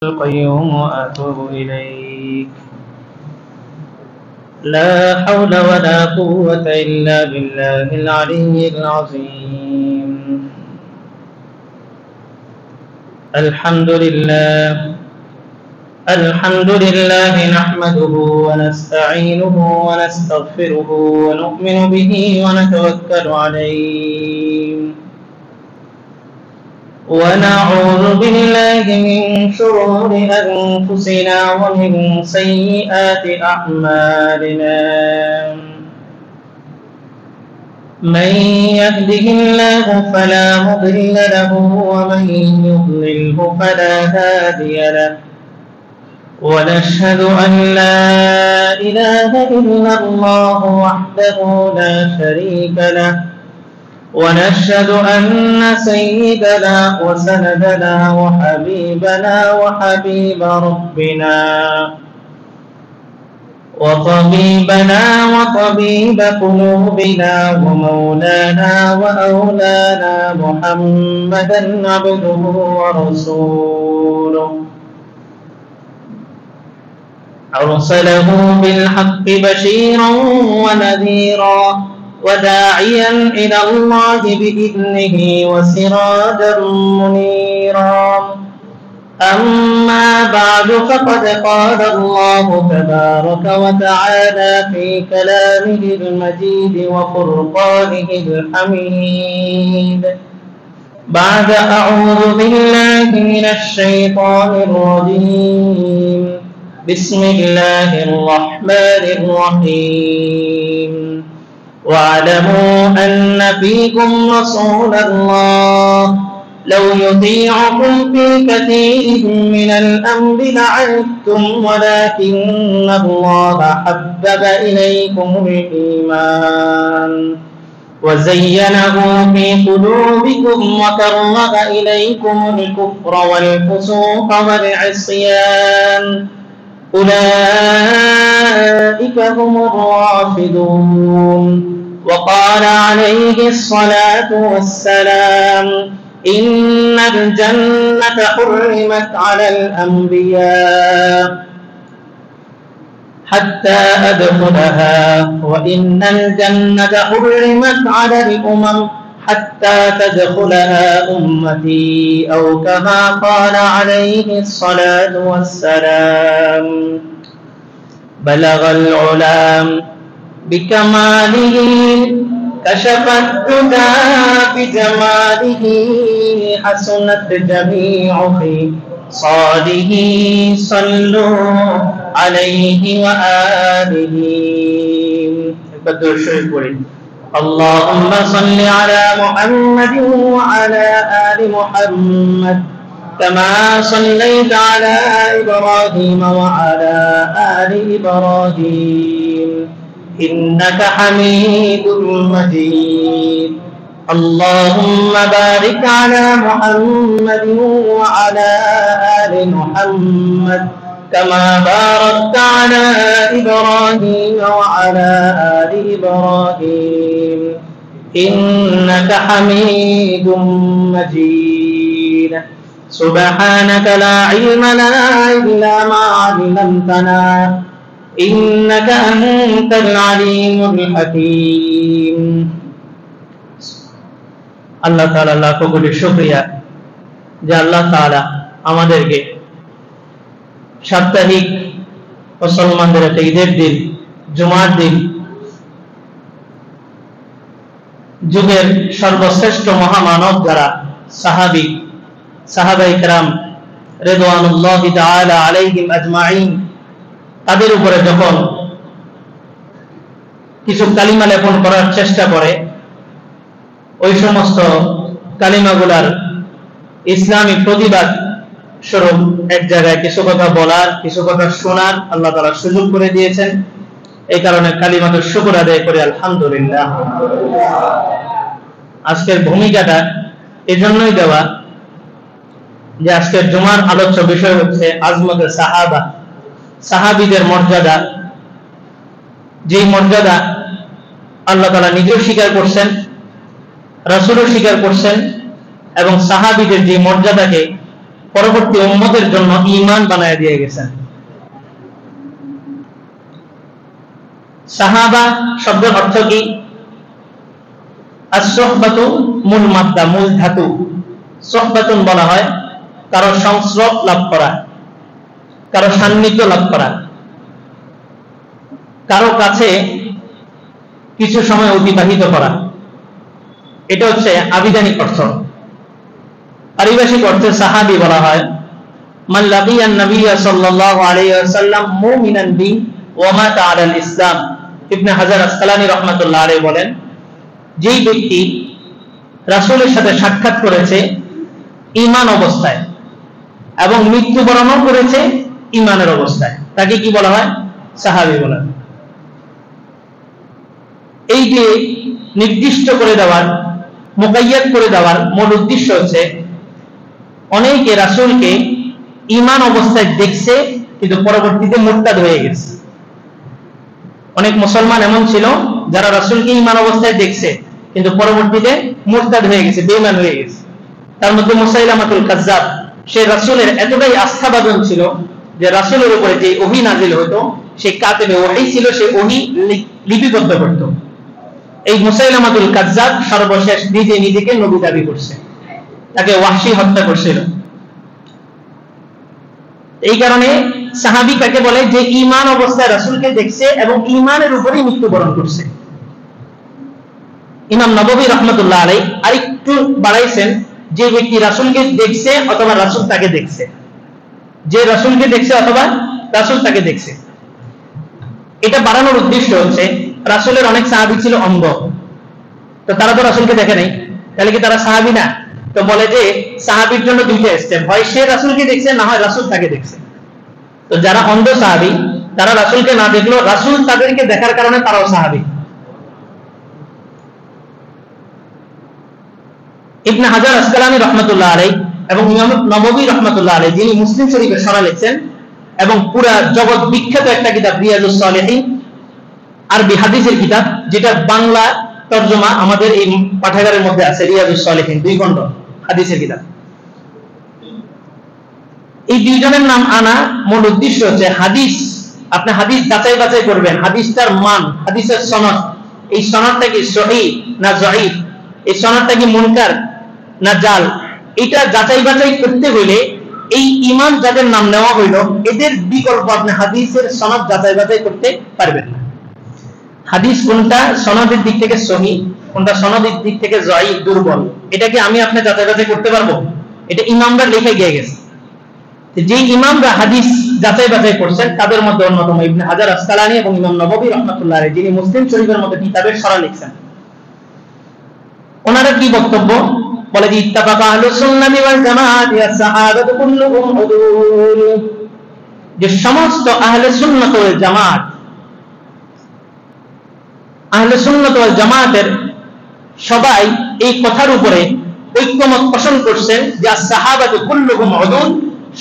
القيوم وأتوب إليك. لا حول ولا قوة إلا بالله العلي العظيم. الحمد لله نحمده ونستعينه ونستغفره ونؤمن به ونتوكل عليه ونعوذ بالله من شرور أنفسنا ومن سيئات أعمالنا. من يهده الله فلا مضل له ومن يضلله فلا هادي له، ونشهد أن لا إله إلا الله وحده لا شريك له، ونشهد أن سيدنا وسندنا وحبيبنا وحبيب ربنا وطبيبنا وطبيب قلوبنا ومولانا وأولانا محمدا عبده ورسوله، أرسله بالحق بشيرا ونذيرا وداعيا إلى الله بإذنه وسراجا منيرا. أما بعد، فقد قال الله تبارك وتعالى في كلامه المجيد وفرقانه الحميد بعد أعوذ بالله من الشيطان الرجيم. بسم الله الرحمن الرحيم. واعلموا أن فيكم رسول الله لو يطيعكم في كثير من الأمر لعنتم، ولكن الله حبب إليكم الإيمان وزينه في قلوبكم وكره إليكم الكفر والفسوق والعصيان، أولئك هم الراشدون. وقال عليه الصلاة والسلام: إن الجنة حرمت على الأنبياء حتى أدخلها، وإن الجنة حرمت على الأمم حتى تدخلها أمتي، أو كما قال عليه الصلاة والسلام. بلغ العلام بكماله، كشف الدجى بجماله، حسنت جميع خصاله، صلوا عليه وآله. اللهم صل على محمد وعلى آل محمد كما صليت على إبراهيم وعلى آل إبراهيم إنك حميد مجيد. اللهم بارك على محمد وعلى آل محمد كما باركت على إبراهيم وعلى آل إبراهيم إنك حميد مجيد. سبحانك لا علم لنا إلا ما علمتنا إنك أنت العليم الحكيم. আল্লাহ তাআলা লাখো কোটি শুকরিয়া যে আল্লাহ তাআলা আমাদেরকে সাপ্তাহিক মুসলমানদের একটা ঈদের দিন, জুমার দিন, যুগের সর্বশ্রেষ্ঠ মহামানব যারা সাহাবায়ে কেরাম রিদওয়ানুল্লাহি তাআলা আলাইহিম আজমাইন, তাদের উপরে যখন কিছু কালিমা লেপন করার চেষ্টা করে, ওই সমস্ত কালিমাগুলার ইসলামী প্রতিবাদ স্বরূপ এক জায়গায় কিছু কথা বলার, কিছু কথা শোনার আল্লাহ তাআলা সুযোগ করে দিয়েছেন। এই কারণে কালিমাতুশ শুকর আদায় করে আলহামদুলিল্লাহ। আজকের ভূমিকাটা এজন্যই দেওয়া যে আজকের জুমার আলোচ্য বিষয় হচ্ছে আজমতে সাহাবা, সাহাবীদের মর্যাদা। যেই মর্যাদা আল্লাহ তাআলা নিজেও স্বীকার করছেন, রাসূলও স্বীকার করছেন, এবং সাহাবীদের যে মর্যাদাকে পরবর্তী উম্মতের জন্য ঈমান বানায় দিয়ে গেছেন। সাহাবা শব্দের অর্থ কি? as-suhbatu মূল মাদ্দা, মূল ধাতু। সুহবাতুন বলা হয় কারো সংস্রব লাভ করা, কারো সান্নিধ্য লাভ করা, কারো কাছে কিছু সময় অতিবাহিত করা। এটা হচ্ছে আবিধানিক অর্থ। পারিভাষিক অর্থে সাহাবী বলা হয় মান লাকিয়ান নবিয়্য সাল্লাল্লাহু আলাইহি ওয়াসাল্লাম মুমিনান বি ওয়া মাতা আলাল ইসলাম। ইবনে হাজার আসকালানী রাহমাতুল্লাহ আলাইহি বলেন, যেই ব্যক্তি রাসূলের সাথে সাক্ষাৎ করেছে ঈমান অবস্থায় এবং মৃত্যুবরণও করেছে ঈমানের অবস্থায়, তাকে কি বলা হয়? সাহাবী বলা হয়। এই যে নির্দিষ্ট করে দেওয়ার, মুকাইয়াদ করে দেওয়ার মূল উদ্দেশ্য হচ্ছে অনেকে রাসূলকে ঈমান অবস্থায় দেখছে কিন্তু পরবর্তীতে মুরতাদ হয়ে গেছে। অনেক মুসলমান এমন ছিল যারা রাসূলকে ঈমান অবস্থায় দেখছে কিন্তু পরবর্তীতে মুরতাদ হয়ে গেছে, বেঈমান হয়ে গেছে। তার মধ্যে মুসাইলামাতুল কাজ্জাব, সে রাসূলের এতটাই আস্থাভাজন ছিল যে রাসূলের উপরে যে ওহী নাযিল হতো সে কাতেবে ওহী ছিল, সে ওহী লিপিবদ্ধ করত। এই মুসাইলামাতুল কাজ্জাব সর্বশেষ নিজে নিজেকে নবী দাবি করছে, তাকে ওয়াহশী হত্যা করছিল। এই কারণে সাহাবী কাকে বলে? যে ঈমান অবস্থায় রাসূলকে দেখছে এবং ঈমানের উপরেই মৃত্যুবরণ করছে। ইমাম নববী রাহমাতুল্লাহ আলাইহি আরেকটু বাড়াইছেন, যে ব্যক্তি রাসূলকে দেখছে অথবা রাসূল তাকে দেখছে, যে রাসূলকে দেখছে অথবা রাসূল তাকে দেখছে। এটা বাড়ানোর উদ্দেশ্য হচ্ছে রাসূলের অনেক সাহাবী ছিল অন্ধ, তো তারা তো রাসূলকে দেখে নাই, তাহলে কি তারা সাহাবী না? তো বলে যে সাহাবীর জন্য দুইটা স্টেপ, হয় সে রাসূলকে দেখছে না হয় রাসূল তাকে দেখছে। তো যারা অন্ধ সাহাবী তারা রাসূলকে না দেখলো, রাসূল তাদেরকে দেখার কারণে তারাও সাহাবী। ইবনে হাজার আসকালানী রাহমাতুল্লাহ আলাইহি এবং ইমাম নববী রাহমাতুল্লাহ আলাইহি, যিনি মুসলিম শরীফের শরহ লিখছেন এবং পুরা জগৎ বিখ্যাত একটা কিতাব রিয়াজুস সালিহিন, আরবি হাদিসের কিতাব, যেটা বাংলা তরজমা আমাদের এই পাঠাগারের মধ্যে আছে, রিয়াজুস সালিহিন 2 খণ্ড হাদিসের কিতাব। এই দুইজনের নাম আনা মূল উদ্দেশ্য হচ্ছে হাদিস, আপনি হাদিস যাচাই বাছাই করবেন, হাদিসটার মান, হাদিসের সনদ, এই সনদটা কি সহিহ না যঈফ, এই সনদটা কি মুনকার না জাল, এটা যাচাই বাছাই করতে হইলে এই ইমাম যাদের নাম নেওয়া হইল এদের বিকল্প আপনি হাদিসের সনদ যাচাই বাছাই করতে পারবেন না। হাদিস কোনটা সনদের দিক থেকে সহিহ, কোনটা সনদের দিক থেকে যঈফ, দুর্বল, এটা কি আমি আপনি যাচাই বাছাই করতে পারবো? এটা ইমামরা লিখে গিয়ে গেছে। যে ইমামরা হাদিস যাচাই বাছাই করছেন তাদের মধ্যে অন্যতম ইবনে হাজার আসকালানী এবং ইমাম নববী রাহমাতুল্লাহ আলাইহি, যিনি মুসলিম শরীফের মধ্যে কিতাবের শরহ লিখছেন। ওনারা কি বক্তব্য বলে? যে ইত্তাফাকা আহলুস সুন্নাতি ওয়াল জামাআত ওয়া সাহাবাতু কুল্লুহুম উদুল, যে সমস্ত আহলে সুন্নাত ওয়াল জামাত, আহলে সুন্নাত ওয়াল জামাতের সবাই এই কথার উপরে ঐক্যমত পোষণ করছেন যে সাহাবাতু কুল্লুহুম উদুল,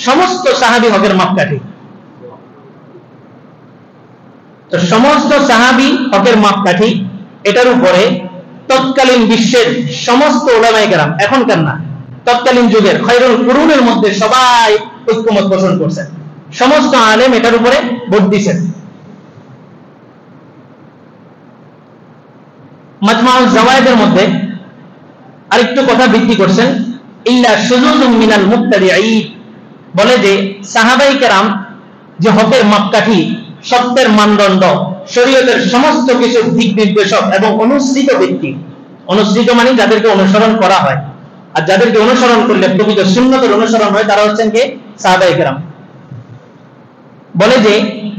সমস্ত সাহাবী হকের মাপকাঠি। তো সমস্ত সাহাবী হকের মাপকাঠি, এটার উপরে তৎকালীন বিশ্বের সমস্ত উলামায়ে কেরাম, এখনকার না, তৎকালীন যুগের খায়রুল কুরুনের মধ্যে সবাই ঐক্যমত পোষণ করছেন, সমস্ত আলেম এটার উপরে ভোট দিয়েছেন। মাজমাউল জাওয়ায়েদের মধ্যে আরেকটু কথা বৃদ্ধি করছেন, ইল্লা শুযুযুম মিনাল মুবতাদিঈন, বলে যে সাহাবায়ে কেরাম যে হকের মাপকাঠি, সত্যের মানদণ্ড, শরীয়তের সমস্ত কিছু দিক নির্দেশক এবং অনুসৃত ব্যক্তি, অনুসৃত মানে যাদেরকে অনুসরণ করা হয়, আর যাদেরকে অনুসরণ করলে প্রকৃত সুন্নতের অনুসরণ হয় তারা হচ্ছেন কে? সাহাবায়ে কেরাম। বলে যে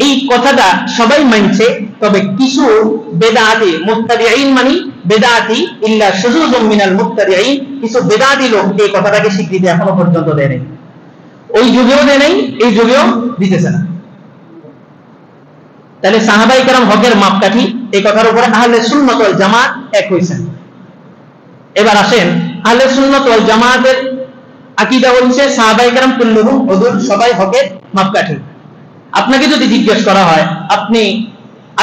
এই কথাটা সবাই মানছে, তবে কিছু বেদাতি মুবতাদিঈন মানে বেদাতি, ইল্লা শুযুযুম মিনাল মুবতাদিঈন, কিছু বেদাতি লোক এই কথাটাকে স্বীকৃতি এখনো পর্যন্ত দেয় নাই। ওই যুগেও দেয় নাই, এই যুগেও দিতেছে না। তাহলে সাহাবায়ে কেরাম হকের মাপকাঠি, এই কথার উপরে আহলে সুন্নাত ওয়াল জামাত এক হইছেন। এবার আসেন, আহলে সুন্নাত ওয়াল জামাতের আকীদা হচ্ছে সাহাবায়ে কেরাম কুল্লুহুম উদুল, সবাই হকের মাপকাঠি। আপনাকে যদি জিজ্ঞেস করা হয় আপনি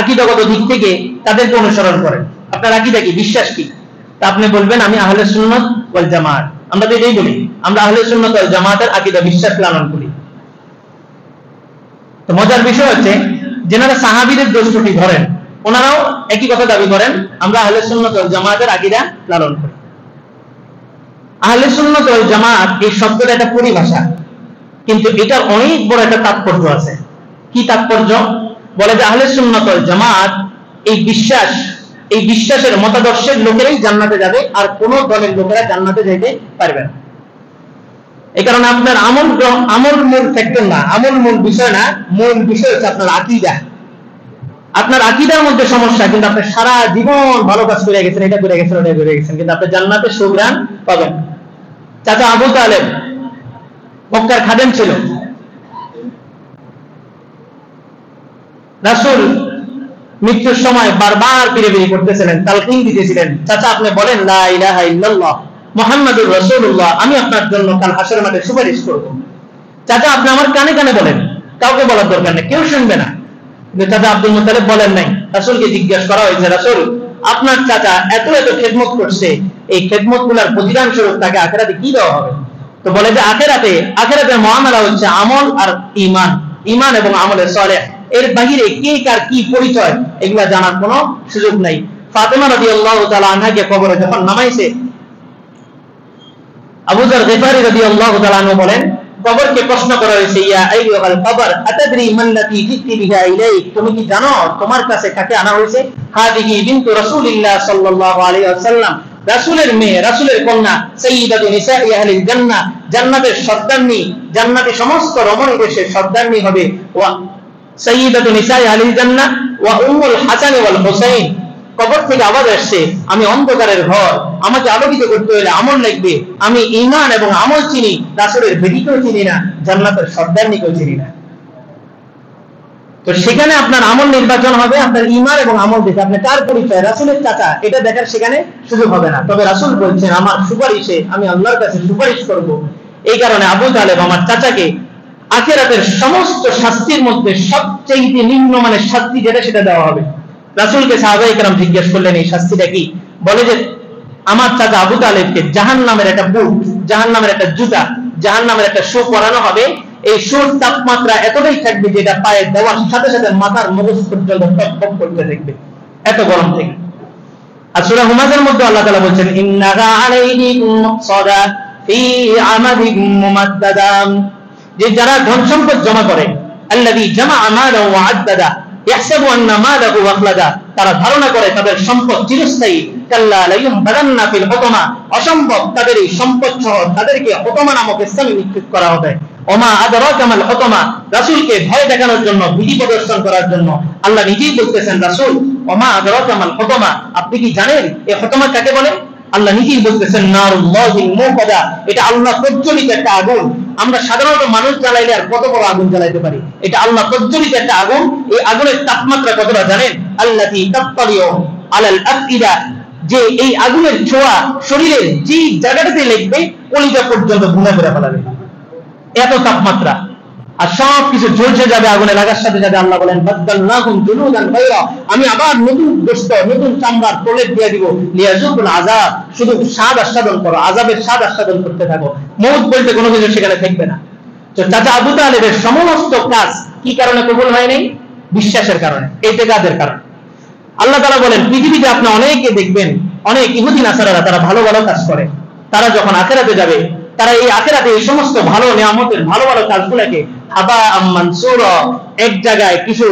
আকীদাগত দিক থেকে তাদেরকে অনুসরণ করেন, আপনার আকীদা কি, বিশ্বাস কি, তা আপনি বলবেন আমি আহলে সুন্নাত ওয়াল জামাত। আমরা তো এটাই বলি। আমরা আহলে সুন্নাত ওয়াল জামাতের আকীদা বিশ্বাস লালন করি। তো মজার বিষয় হচ্ছে যারা সাহাবীদের দোষটি ধরেন ওনারাও একই কথা দাবি করেন, আমরা আহলে সুন্নাত ওয়াল জামাতের আকীদা লালন করি। আহলে সুন্নাত ওয়াল জামাত এই শব্দটা একটা পরিভাষা, কিন্তু এটার অনেক বড় একটা তাৎপর্য আছে। কি তাৎপর্য? বলে যে আহলে সুন্নাত ওয়াল জামাত এই বিশ্বাসের মতাদর্শের লোকেরাই জান্নাতে যাবে, আর কোন দলের লোকেরা জান্নাতে যেতে পারবে না। এই কারণে আপনার আমল মূল ফ্যাক্টর না, আমল মূল বিষয় না, মূল বিষয় হচ্ছে আপনার আকীদা। আপনার আকীদার মধ্যে সমস্যা, কিন্তু আপনি সারা জীবন ভালো কাজ করে গেছেন, এটা করে গেছেন, ওটা করে গেছেন, কিন্তু আপনি জান্নাতে সুঘ্রাণ পাবেন। চাচা আবু তালেব মক্কার খাদেম ছিল। রাসূল মৃত্যুর সময় বারবার পিড়ে করতেছিলেন, তালকিন দিতেছিলেন, চাচা আপনি বলেন লা ইলাহা ইল্লাল্লাহ মুহাম্মাদুর রাসূলুল্লাহ, আমি আপনার জন্য কাল হাশরের মাঠে সুপারিশ করব। চাচা আপনি আমার কানে কানে বলেন, কাউকে বলার দরকার নেই, কেউ শুনবে না। কিন্তু চাচা আব্দুল মুত্তালিব বলেন নাই। রাসূলকে জিজ্ঞাসা করা হয়েছে, রাসূল আপনার চাচা এত এত খেদমত করছে, এই খেদমতগুলোর প্রতিদান স্বরূপ তাকে আখিরাতে কি দেওয়া হবে? তো বলে যে আখিরাতের মুআমালা হচ্ছে আমল আর ঈমান, ঈমান এবং আমলে সালেহ, এর বাহিরে কে কার কি পরিচয় এগুলা জানার কোনো সুযোগ নাই। ফাতেমা রাদিয়াল্লাহু তাআলা আনহাকে কবরে যখন নামাইছে, আবু যর গিফারি রাদিয়াল্লাহু তাআলা আনহু বলেন, কবরকে প্রশ্ন করা হয়েছে, ইয়া আইয়ুহাল কবর আতাদরি মাল্লাতী জিতি বিহা ইলাইক, তুমি কি জানো তোমার কাছে কাকে আনা হয়েছে? হাদিহি বিনতু রাসূলিল্লাহ সাল্লাল্লাহু আলাইহি ওয়াসাল্লাম, রাসূলের মেয়ে, রাসূলের কন্যা, সাইয়্যিদাতু নিসাই আহলিল জান্নাহ, জান্নাতের সর্দারনী, জান্নাতে সমস্ত রমণীদের সর্দারনী হবে। ওয়া সাইয়্যিদাতু নিসাই আহলিল জান্নাহ ওয়া উম্মুল হাসান ওয়াল হুসাইন। কবর থেকে আওয়াজ আসছে, আমি অন্ধকারের ঘর, আমাকে আলোকিত করতে হলে আমল লাগবে। আমি ঈমান এবং আমল চিনি, রাসূলের বেটিকেও চিনি না, জান্নাতের সর্দারনীকেও চিনি না। তো সেখানে আপনার আমল নির্বাচন হবে আপনার ঈমান এবং আমল দেখে, আপনি কার পরিচয়, রাসূলের চাচা, এটা দেখার সেখানে সুযোগ হবে না। তবে রাসূল বলছেন আমার সুপারিশে আমি আল্লাহর কাছে সুপারিশ করব। এই কারণে আবু তালেব আমার চাচাকে আখিরাতের সমস্ত শাস্তির মধ্যে সবচেয়ে নিম্নমানের শাস্তি যেটা সেটা দেওয়া হবে। রাসূলকে সাহাবায়ে কেরাম জিজ্ঞেস করলেন এই শাস্তিটা কি? বলে যে আমার চাচা আবু তালেবকে জাহান্নামের একটা বুট, জাহান্নামের একটা জুতা, জাহান্নামের একটা শু পরানো হবে। এই শুর তাপমাত্রা এতটাই থাকবে যেটা পায়ে দেওয়ার সাথে সাথে মাথার মগজ পর্যন্ত টকটক করতে থাকবে, এত গরম থেকে। আর সূরা হুমাযার মধ্যে আল্লাহ তাআলা বলেন ইন্নাহা আলাইহিম মুকসাদা ফি আমাদিন মুমাদ্দাদা, যে যারা ধন সম্পদ জমা করে, আল্লাযী জামাআ মালাহু ওয়া আদ্দাদা ইয়াহসাবু আন্না মালাহু আখলাদা, তারা ধারণা করে তাদের সম্পদ চিরস্থায়ী। কাল্লা লায়ুমবাদান্না ফিল হুতামা, অসম্ভব, তাদের এই সম্পদ সহ তাদেরকে হুতামা নামক স্থানে নিক্ষেপ করা হবে। ওমা আদরাকা মাল হুতামা, রাসূলকে ভয় দেখানোর জন্য, ভীতি প্রদর্শন করার জন্য আল্লাহ নিজেই বলতেছেন, রাসূল ওমা আদরাকা মাল হুতামা, আপনি কি জানেন এই হুতামা কাকে বলে? আল্লাহ নিজেই বলতেছেন নারুল্লাহিল মুকাদা, এটা আল্লাহ প্রজ্বলিত একটা আগুন। আমরা সাধারণত মানুষ জ্বালাইলে আর কত বড় আগুন জ্বালাইতে পারি, এটা আল্লাহ প্রজ্বলিত একটা আগুন। এই আগুনের তাপমাত্রা কতটা জানেন? আল্লাতী তাত্তালিউ আলাল আফইদা, যে এই আগুনের ছোঁয়া শরীরের যে জায়গাটাতে লাগবে কলিজা পর্যন্ত ভুনা করে ফেলাবে, এত তাপমাত্রা। আর সব কিছু ঝলসে যাবে আগুনে লাগার সাথে সাথে। আল্লাহ বলেন বাদদালনাহুম জুলুদান গায়রা, আমি আবার নতুন গোশত, নতুন চামড়ার প্রলেপ দিয়ে দিব। লিয়াজুকুল আযাব, শুধু স্বাদ আস্বাদন করো, আযাবের স্বাদ আস্বাদন করতে থাকো, মউত বলতে কোনো কিছু সেখানে থাকবে না। তো চাচা আবু তালেবের সমস্ত কাজ কি কারণে কবুল হয় নাই? বিশ্বাসের কারণে, ইতিকাদের কারণে। আল্লাহ তাআলা বলেন পৃথিবীতে আপনি অনেকে দেখবেন, অনেক ইহুদি নাসারারা তারা ভালো ভালো কাজ করে, তারা যখন আখিরাতে যাবে, তারা এই আখিরাতে এই সমস্ত ভালো নিয়ামতের ভালো ভালো কাজগুলোকে হাবা মানসুরা, এক জায়গায় কিছু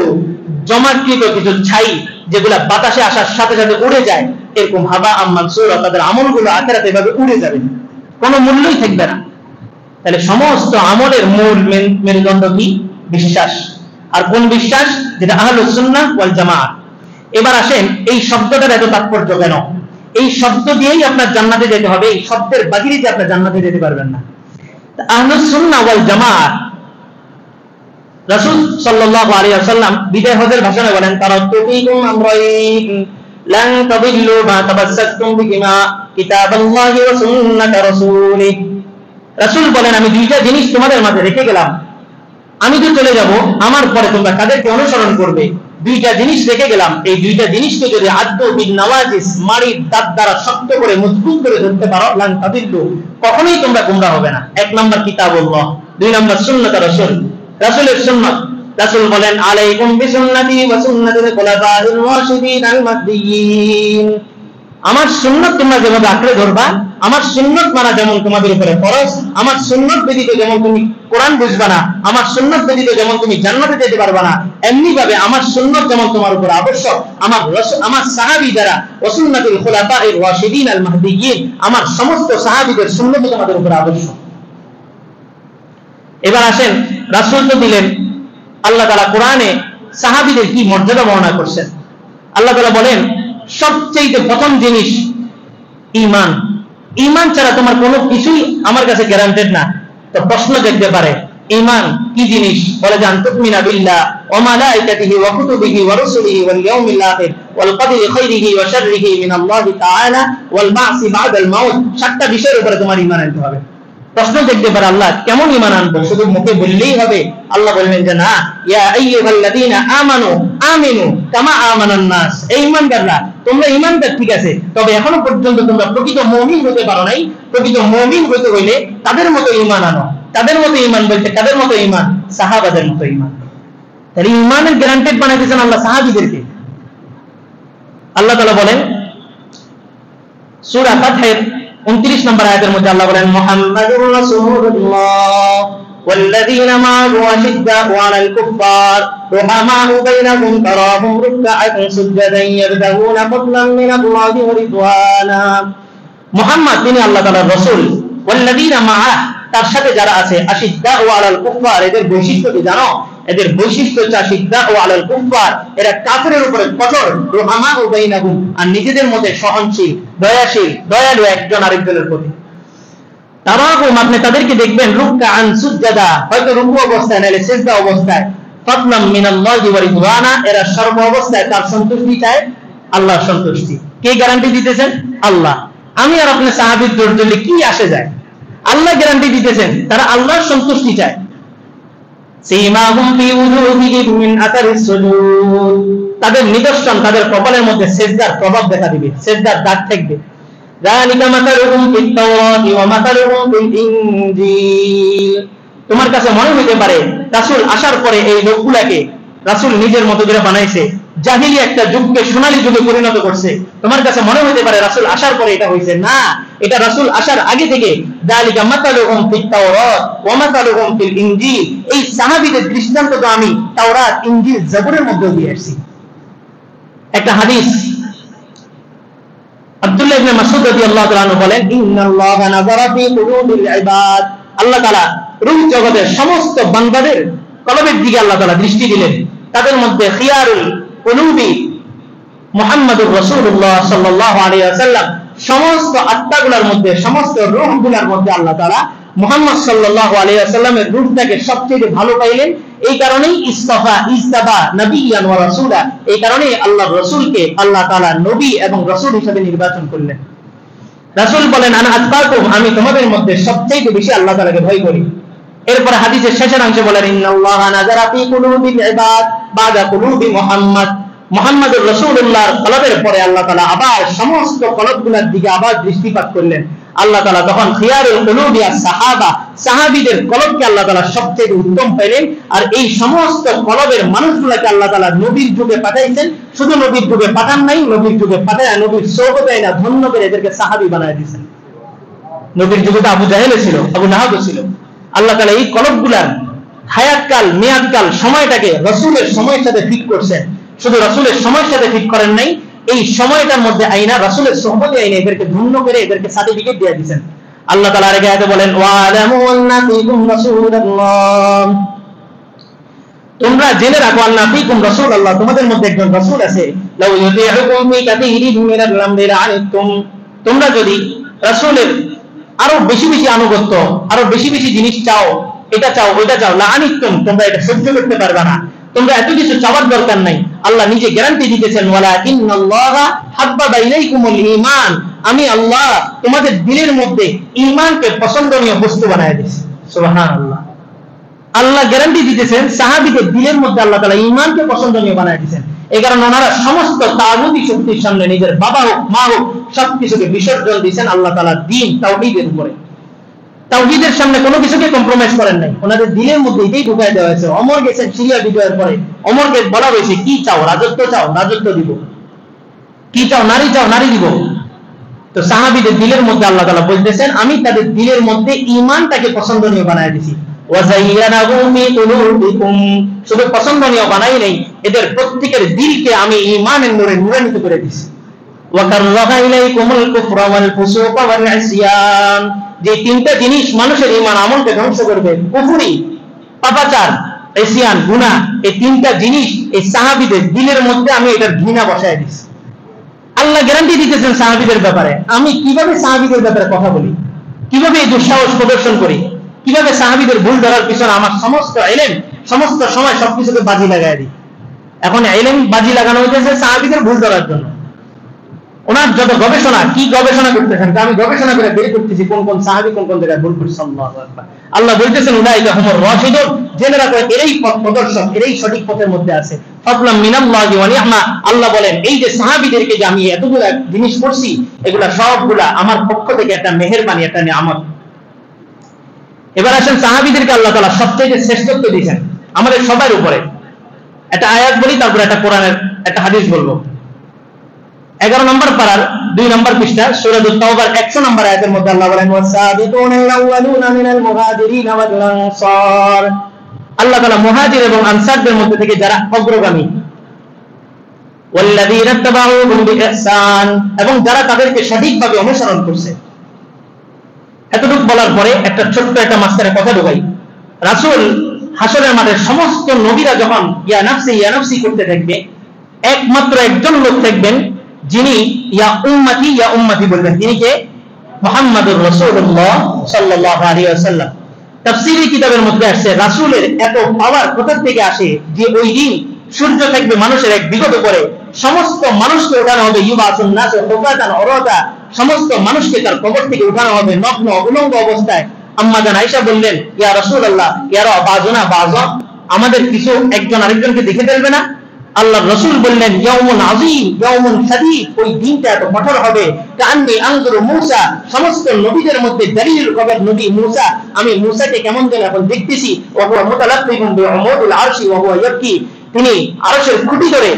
জমাকৃত কিছু ছাই যেগুলা বাতাসে আসার সাথে সাথে উড়ে যায়, এরকম হাবা মানসুরা তাদের আমলগুলো আখিরাতে এভাবে উড়ে যাবে, কোনো মূল্যই থাকবে না। তাহলে সমস্ত আমলের মূল মেরুদণ্ড কি? বিশ্বাস। আর কোন বিশ্বাস? যেটা আহলুস সুন্নাহ ওয়াল জামাআহ। এবার আসেন এই শব্দটার এত তাৎপর্য কেন? এই শব্দ দিয়েই আপনার জান্নাতে যেতে হবে, এই শব্দের বাহিরে যে আপনি জান্নাতে যেতে পারবেন না। আহলুস সুন্নাহ ওয়াল জামাআহ, রাসূল সাল্লাল্লাহু আলাইহি ওয়াসাল্লাম বিদায় হজের ভাষণে বলেন তারাতুকুম আমরাইন লান তাদিল্লু মা তামাসসাকতুম বিহিমা কিতাবাল্লাহি ওয়া সুন্নাত রাসূলিহি। রাসূল বলেন আমি দুইটা জিনিস তোমাদের মাঝে রেখে গেলাম, আমি যদি চলে যাব, আমার পরে তোমরা কাদেরকে অনুসরণ করবে? দুইটা জিনিস রেখে গেলাম, এই দুইটা জিনিসকে যদি আদু বিন নওয়াজিস মারির দাঁত দ্বারা শক্ত করে মজবুত করে ধরতে পারো, লান তাদিল্লু, কখনোই তোমরা গোমরাহ হবে না। এক নাম্বার কিতাবুল্লাহ, দুই নাম্বার সুন্নাত রাসূল, রাসূলের সুন্নাত। রাসূল বলেন আলাইকুম বিসুন্নতি ওয়া সুন্নাতিল খুলাফাইর রাশিদিন আল মাহদিয়িন, আমার সুন্নাত তোমরা যেভাবে আঁকড়ে ধরবা, আমার সুন্নাত মানা যেমন তোমাদের উপরে ফরজ, আমার সুন্নাত ব্যতীত যেমন তুমি কোরআন বুঝবা না, আমার সুন্নাত ব্যতীত যেমন তুমি জান্নাতে যেতে পারবা না, এমনি ভাবে আমার সুন্নাত যেমন তোমার উপর আবশ্যক, আমার সাহাবী যারা ওয়া সুন্নাতুল খুলাফাইর রাশিদিন আল মাহদিয়িন, আমার সমস্ত সাহাবীদের সুন্নাত তোমাদের উপর আবশ্যক। এবার আসেন, রাসূল তো দিলেন, আল্লাহ তাআলা কোরআনে সাহাবীদের কি মর্যাদা বর্ণনা করছেন। আল্লাহ তাআলা বলেন সবচেয়ে প্রথম জিনিস ঈমান। ঈমান ছাড়া তোমার কোনো কিছুই আমার কাছে গ্যারান্টেড না। তো প্রশ্ন দেখতে পারে ঈমান কি জিনিস? বলে যে আনতুমিনা বিল্লাহ ওয়া মালাইকাতিহি ওয়া কুতুবিহি ওয়া রুসুলিহি ওয়াল ইয়াউমিল আখির ওয়াল কদরি খাইরিহি ওয়া শাররিহি মিনাল্লাহি তাআলা ওয়াল বা'সি বা'দাল মাউত। সাতটা বিষয়ের উপরে তোমার ঈমান আনতে হবে। প্রশ্ন দেখতে পারে আল্লাহ কেমন ঈমান আনবো? শুধু মুখে বললেই হবে? আল্লাহ বলবেন যে না, ইয়া আইয়ুহাল্লাযীনা আমানু আমিনু কামা আমানান নাস, এই ঈমানদাররা তোমরা ঈমানদার ঠিক আছে, তবে এখনো পর্যন্ত তোমরা প্রকৃত মুমিন হতে পারো নাই। প্রকৃত মুমিন হতে হইলে তাদের মতো ঈমান আনো। তাদের মতো ঈমান বলতে কাদের মতো ঈমান? সাহাবাদের মতো ঈমান। তাহলে ঈমানের গ্যারান্টেড বানাইতেছেন আল্লাহ সাহাবীদেরকে। আল্লাহ তাআলা বলেন সূরা ফাতহের 29 নম্বর আয়াতের মধ্যে আল্লাহ বলেন মুহাম্মাদুর রাসূলুল্লাহ ওয়াল্লাযীনা মা'আহু আশিদ্দাউ 'আলাল কুফফার রুহামাউ বাইনাহুম তারাহুম রুকআন সুজদান ইয়াবতাগুনা ফাদলান মিনাল্লাহি ওয়া রিদওয়ানা। মুহাম্মদ তিনি আল্লাহ তাআলার রাসূল, ওয়াল্লাযীনা মা'আহ তার সাথে যারা আছে, আশিদ্দাউ 'আলাল কুফফার এদের বৈশিষ্ট্য কি জানো? এদের বৈশিষ্ট্য হচ্ছে আশিদ্দাউ 'আলাল কুফফার, এরা কাফিরের উপরে কঠোর, রুহামাউ বাইনাহুম আর নিজেদের মধ্যে সহনশীল, দয়াশীল, দয়ালু একজন আরেকজনের প্রতি। তারাহুম আপনি তাদেরকে দেখবেন রুকআন সুজদা, হয়তো রুকু অবস্থায় নাইলে সিজদা অবস্থায়, ফাদলাম মিনাল্লাহি ওয়া রিদওয়ানা এরা সর্ব অবস্থায় তার সন্তুষ্টি চায়, আল্লাহর সন্তুষ্টি। কে গ্যারান্টি দিতেছেন? আল্লাহ। আমি আর আপনি সাহাবীর দর্জলে কি আসে যায়? আল্লাহ গ্যারান্টি দিতেছেন তারা আল্লাহর সন্তুষ্টি চায়। সীমাহুম ফি উজুহিহিম মিন আতারিস সুজুদ, তাদের নিদর্শন তাদের কপালের মধ্যে সিজদার প্রভাব দেখা দিবে, সিজদার দাগ থাকবে। যালিকা মাতালুহুম ফিত তাওরাতি ওয়া মাতালুহুম ফিল ইনজিল, তোমার কাছে মনে হতে পারে রাসূল আসার পরে এই লোকগুলাকে রাসূল নিজের মতো করে বানাইছে, জাহিলি একটা যুগকে সোনালী যুগে পরিণত করছে। তোমার কাছে মনে হতে পারে রাসূল আসার পরে এটা হইছে, না, এটা রাসূল আসার আগে থেকে। যালিকা মাতালুহুম ফিত তাওরাত ওয়া মাতালুহুম ফিল ইনজিল, এই সাহাবীদের দৃষ্টান্ত তো আমি তাওরাত, ইনজিল, জাবুরের মধ্যে দিয়ে আসছি। একটা হাদিস আব্দুল্লাহ ইবনে মাসউদ রাদিয়াল্লাহু তাআলা আনহু বলেন ইন্নাল্লাহা নাযারা ফি কুলুবিল ইবাদ, আল্লাহ তাআলা রূহ জগতের সমস্ত বান্দাদের কলবের দিকে আল্লাহ তাআলা দৃষ্টি দিলেন। তাদের মধ্যে খিয়ারুল কুলুবি মুহাম্মাদুর রাসূলুল্লাহ সাল্লাল্লাহু আলাইহি ওয়াসাল্লাম, সমস্ত আত্মাগুলোর মধ্যে, সমস্ত রূহগুলোর মধ্যে আল্লাহ তাআলা মুহাম্মদ সাল্লাল্লাহু আলাইহি ওয়াসাল্লামের রূহটাকে সবচেয়ে ভালো পাইলেন। এই কারণেই ইস্তাবা নবিয়ান ওয়া রাসূলা, এই কারণে আল্লাহর রাসূলকে আল্লাহ তাআলা নবী এবং রাসূল হিসেবে নির্বাচন করলেন। রাসূল বলেন আনা আতকাকুম, আমি তোমাদের মধ্যে সবচেয়ে বেশি আল্লাহ তাআলাকে ভয় করি। এরপর হাদিসের শেষের অংশে বলেন ইন্নাল্লাহা নাযারা ফি কুলুবিল ইবাদ বাদা কুলুবি মুহাম্মদ, মুহাম্মদুর রাসূলুল্লাহর কলবের পরে আল্লাহ তাআলা আবার সমস্ত কলবগুলোর দিকে আবার দৃষ্টিপাত করলেন। আল্লাহ তাআলা তখন খিয়ারুল কুলুবি সাহাবা, সাহাবীদের কলবকে আল্লাহ তাআলা সবচেয়ে উত্তম পেলেন। আর এই সমস্ত কলবের মানুষগুলোকে আল্লাহ তাআলা নবীর যুগে পাঠাইছেন। শুধু নবীর যুগে পাঠান নাই, নবীর যুগে পাঠায় নবীর সোহবতে না ধন্য করে এদেরকে সাহাবী বানায় দিয়েছেন। নবীর যুগে তো আবু জাহেল ছিল, আবু লাহাব ছিল। আল্লাহ তাআলা এই কলবগুলার হায়াতকাল, মেয়াদকাল, সময়টাকে রাসূলের সময়ের সাথে ফিট করছেন। শুধু রাসূলের সময়ের সাথে ফিট করেন নাই, এই সময়টার মধ্যে আইনা রাসূলের সোহবতে আইনা এদেরকে ধন্য করে এদেরকে সার্টিফিকেট দিয়ে দিয়েছেন। আল্লাহ তাআলা আরেক আয়াতে বলেন ওয়ালামু আন্না ফীকুম রাসূলুল্লাহ, তোমরা জেনে রাখো আন্না ফীকুম রাসূলুল্লাহ, তোমাদের মধ্যে একজন রাসূল আছে। লাউ ইউতিউকুম ফী কাসীরিন মিনাল আমরি লাআনিতুম, তোমরা যদি রাসূলের আরো বেশি বেশি আনুগত্য, আরো বেশি বেশি জিনিস চাও, এটা চাও ওইটা চাও, লাআনিতুম, তোমরা এটা সহ্য করতে পারবে না। তোমরা এত কিছু চাওয়ার দরকার নাই। আল্লাহ নিজে গ্যারান্টি দিতেছেন ওয়ালাকিন্নাল্লাহা হাব্বাবা ইলাইকুমুল ঈমান, আমি আল্লাহ তোমাদের দিলের মধ্যে ঈমানকে পছন্দনীয় বস্তু বানায় দিয়েছি। সুবহানাল্লাহ। আল্লাহ গ্যারান্টি দিতেছেন সাহাবীদের দিলের মধ্যে আল্লাহ তাআলা ঈমানকে পছন্দনীয় বানায় দিয়েছেন। এই কারণে ওনারা সমস্ত তাগুতি শক্তির সামনে নিজের বাবা হোক মা হোক সবকিছুকে বিসর্জন দিয়েছেন আল্লাহ তাআলার দ্বীন তাওহীদের উপরে। তাওহীদের সামনে কোনো কিছুকে কম্প্রোমাইজ করেন নাই, ওনাদের দিলের মধ্যে এটাই ঢুকায় দেওয়া হয়েছে। ওমর গেছেন সিরিয়া বিজয়ের পরে, ওমরকে বলা হয়েছে কি চাও, রাজত্ব চাও, রাজত্ব দিব, কি চাও, নারী চাও, নারী দিব। তো সাহাবীদের দিলের মধ্যে আল্লাহ তাআলা বলতেছেন আমি তাদের দিলের মধ্যে ঈমানটাকে পছন্দনীয় বানায় দিয়েছি। ওয়াযায়্যানাহু ফি কুলুবিকুম, শুধু পছন্দনীয় বানাই নাই, এদের প্রত্যেকের দিলকে আমি ঈমানের নূরে নূরান্বিত করে দিয়েছি। ওয়া কাররাহা ইলাইকুমুল কুফরা ওয়াল ফুসুকা ওয়াল ইসয়ান, যে তিনটা জিনিস মানুষের ঈমান আমলকে ধ্বংস করবে, কুফরি, পাপাচার, ইসয়ান, গুনাহ, এই তিনটা জিনিস এই সাহাবীদের দিলের মধ্যে আমি এটার ঘৃণা বসায় দিয়েছি। আল্লাহ গ্যারান্টি দিতেছেন সাহাবীদের ব্যাপারে। আমি কিভাবে সাহাবীদের ব্যাপারে কথা বলি, কিভাবে এই দুঃসাহস প্রদর্শন করি, কিভাবে সাহাবীদের ভুল ধরার পিছনে আমার সমস্ত ইলম, সমস্ত সময় সবকিছুকে বাজি লাগায় দিই। এখন ইলম বাজি লাগানো হয়েছে সাহাবীদের ভুল ধরার জন্য। ওনার যত গবেষণা, কি গবেষণা করতেছেন, আমি গবেষণা করে বের করতেছি কোন কোন সাহাবী কোন কোন জায়গায় ভুল করছে। আল্লাহু আকবার। আল্লাহ বলতেছেন উলাইকা হুমুর রাশিদুন, জেনে রাখো এরাই পথ প্রদর্শক, এরাই সঠিক পথের মধ্যে আছে। ফাদলাম মিনাল্লাহি ওয়া নি'মা, আল্লাহ বলেন এই যে সাহাবীদেরকে যে আমি এতগুলা জিনিস করছি, এগুলা সবগুলা আমার পক্ষ থেকে একটা মেহেরবানি, একটা নিয়ামত। এবার আসেন সাহাবীদেরকে আল্লাহ তাআলা সবচেয়ে শ্রেষ্ঠত্ব দিয়েছেন আমাদের সবার উপরে। একটা আয়াত বলি, তারপর একটা কোরআনের একটা হাদিস বলবো। 11 নম্বর পারার 2 নম্বর পৃষ্ঠা সূরাতুত তাওবার 100 নম্বর আয়াতের মধ্যে আল্লাহ বলেন ওয়াসাবিকুনাল আউয়ালুনা মিনাল মুহাজিরিন ওয়াল আনসার, আল্লাহ তাআলা মুহাজির এবং আনসারদের মধ্যে থেকে যারা অগ্রগামী, ওয়াল্লাযীনা তাবাউহুম বিইহসান, এবং যারা তাদেরকে সঠিকভাবে অনুসরণ করছে। এতটুকু বলার পরে একটা ছোট্ট একটা মাঝখানে কথা ঢোকাই। রাসূল হাসরের মাঠে সমস্ত নবীরা যখন ইয়া নাফসি করতে থাকবে, একমাত্র একজন লোক থাকবেন যিনি ইয়া উম্মতি বলবেন। তিনি কে? মুহাম্মাদুর রাসূলুল্লাহ সাল্লাল্লাহু আলাইহি ওয়াসাল্লাম। তাফসীরি কিতাবের মধ্যে আসছে রাসূলের এত পাওয়ার কোথা থেকে আসে যে ওই দিন সূর্য থাকবে মানুষের এক বিগত করে, সমস্ত মানুষকে ওঠানো হবে, ইউবাসুন নাস হুফাতান উরাতা, সমস্ত মানুষকে তার কবর থেকে উঠানো হবে নগ্ন উলঙ্গ অবস্থায়। আম্মা জান আয়েশা বললেন ইয়া রাসূলুল্লাহ ইয়ারা বাজুনা বাজা, আমাদের কিছু একজন আরেকজনকে দেখে ফেলবে না? আল্লাহর রাসূল বললেন ইয়াউমুন আযীম ইয়াউমুন শাদীদ, ওই দিনটা এত কঠোর হবে কান্নি আনজুরু মূসা, সমস্ত নবীদের মধ্যে দলিলুল কবর নবী মূসা, আমি মূসাকে কেমন যেন এখন দেখতেছি, ওয়া হুয়া মুতালাফিকুন বিউমুদিল আরশি ওয়া হুয়া ইয়াবকি, তিনি আরশের খুঁটি ধরে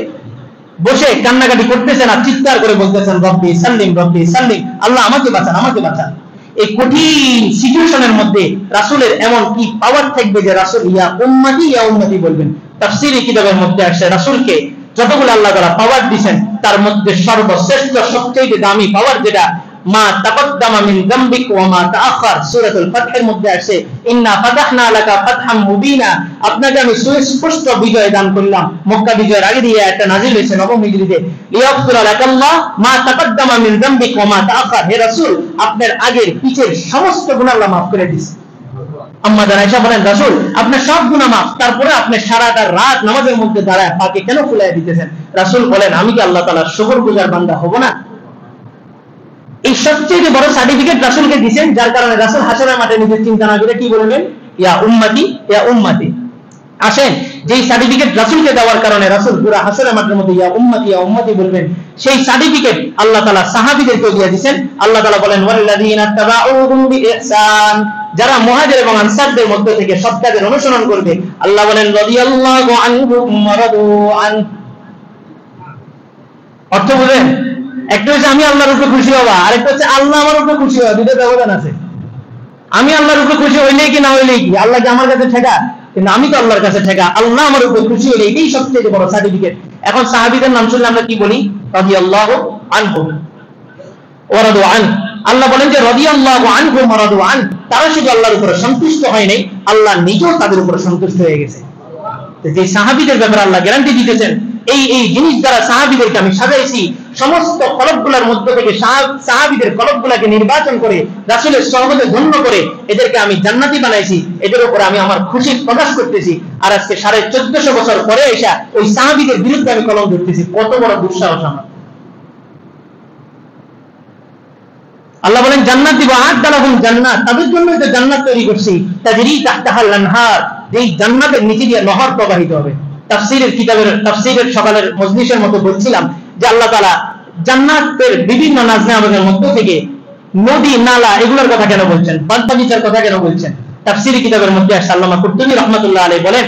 বসে কান্নাকাটি করতেছেন আর চিৎকার করে বলতেছেন রব্বি সাল্লিম রব্বি সাল্লিম, আল্লাহ আমাকে বাঁচান আমাকে বাঁচান। এই কঠিন সিচুয়েশনের মধ্যে রাসূলের এমন কি পাওয়ার থাকবে যে রাসূল ইয়া উম্মতি বলবেন। তাফসীরি কিতাবের মধ্যে আসে রাসূলকে যতগুলো আল্লাহ তাআলা পাওয়ার দিবেন তার মধ্যে সর্বশ্রেষ্ঠ সবচেয়ে দামি পাওয়ার যেটা মা তাকদ্দামা মিন যামবিক ওয়া মা তাআখার, সূরাতুল ফাতহের মধ্যে আসে ইন্না ফাতাহনা লাকা ফাতহাম মুবিনা, আপনাকে আমি সুস্পষ্ট বিজয় দান করলাম। মক্কা বিজয়ের আগে দিয়ে একটা নাযিল হয়েছে নবম হিজরিতে, লিয়াগফিরা লাকাল্লাহ মা তাকদ্দামা মিন যামবিক ওয়া মা তাআখার, হে রাসূল আপনার আগের পিছের সমস্ত গুনাহ আল্লাহ maaf করে দিয়েছে। আম্মা জান আয়েশা বলেন রাসূল আপনার সব গুনাহ maaf, তারপরে আপনি সারাটা রাত নামাজের মধ্যে দাঁড়ায় পাকে কেন ফুলায় দিতেছেন? রাসূল বলেন আমি কি আল্লাহ তাআলার শুকরগুজার বান্দা হব না? এই সবচেয়ে বড় সার্টিফিকেট রাসূলকে দিবেন, যার কারণে রাসূল হাসরের মাঠে নিজের চিন্তা না করে কি বললেন ইয়া উম্মতি। আসেন যেই সার্টিফিকেট রাসূলকে দেওয়ার কারণে রাসূল পুরো হাসরের মাঠের মধ্যে ইয়া উম্মতি বলবেন, সেই সার্টিফিকেট আল্লাহ তাআলা সাহাবীদেরকে দিয়ে দিবেন। আল্লাহ তাআলা বলেন ওয়াল্লাযীনা তাবাউহুম বিইহসান, যারা মুহাজির এবং আনসারদের মধ্যে থেকে সৎ কাজের অনুসরণ করবে, আল্লাহ বলেন রাদিয়াল্লাহু আনহুম ওয়া রাদু আন। অর্থ বুঝেন? একটা হচ্ছে আমি আল্লাহর উপরে খুশি হওয়া, আরেকটা হচ্ছে আল্লাহ আমার উপরে খুশি হওয়া, দুটো ব্যবধান আছে। আমি আল্লাহর উপরে খুশি হইলেই কি না হইলেই কি, আল্লাহ কি আমার কাছে ঠেকা? কিন্তু আমি তো আল্লাহর কাছে ঠেকা, আল্লাহ আমার উপরে খুশি হইলে এটাই সবচেয়ে বড় সার্টিফিকেট। এখন সাহাবীদের নাম শুনলে আমরা কি বলি? রাদিয়াল্লাহু আনহু ওয়া রাদু আন। আল্লাহ বলেন যে রাদিয়াল্লাহু আনহু ওয়া রাদু আন, তারা শুধু আল্লাহর উপরে সন্তুষ্ট হয় নাই, আল্লাহ নিজেও তাদের উপরে সন্তুষ্ট হয়ে গেছে। যে সাহাবীদের ব্যাপারে আল্লাহ গ্যারান্টি দিতেছেন এই জিনিস দ্বারা সাহাবীদেরকে আমি সাজাইছি, সমস্ত কলবগুলোর মধ্য থেকে সাহাবীদের কলবগুলোকে নির্বাচন করে রাসূলের সহবতে ধন্য করে এদেরকে আমি জান্নাতি বানাইছি, এদের উপরে আমি আমার খুশি প্রকাশ করতেছি। আর আজকে 1450 বছর পরে এসে ওই সাহাবীদের বিরুদ্ধে আমি কলম ধরতেছি, কত বড় দুঃসাহস আমার! আল্লাহ বলেন জান্নাত দিব, আ'আদ্দা লাহুম জান্নাত, তাদের জন্য যে জান্নাত তৈরি করছি, তাজরি তাহতাহাল আনহার, যে জান্নাতের নিচে দিয়ে নহর প্রবাহিত হবে। তাফসীরের সকালের মজলিসের মতো বলছিলাম যে আল্লাহ তাআলা জান্নাতের বিভিন্ন নাজনেমাদের মধ্য থেকে নদী নালা এগুলোর কথা কেন বলছেন, বাগবাগিচার কথা কেন বলছেন? তাফসীরি কিতাবের মধ্যে আসে আল্লামা কুরতুবী রাহমাতুল্লাহ আলাইহি বলেন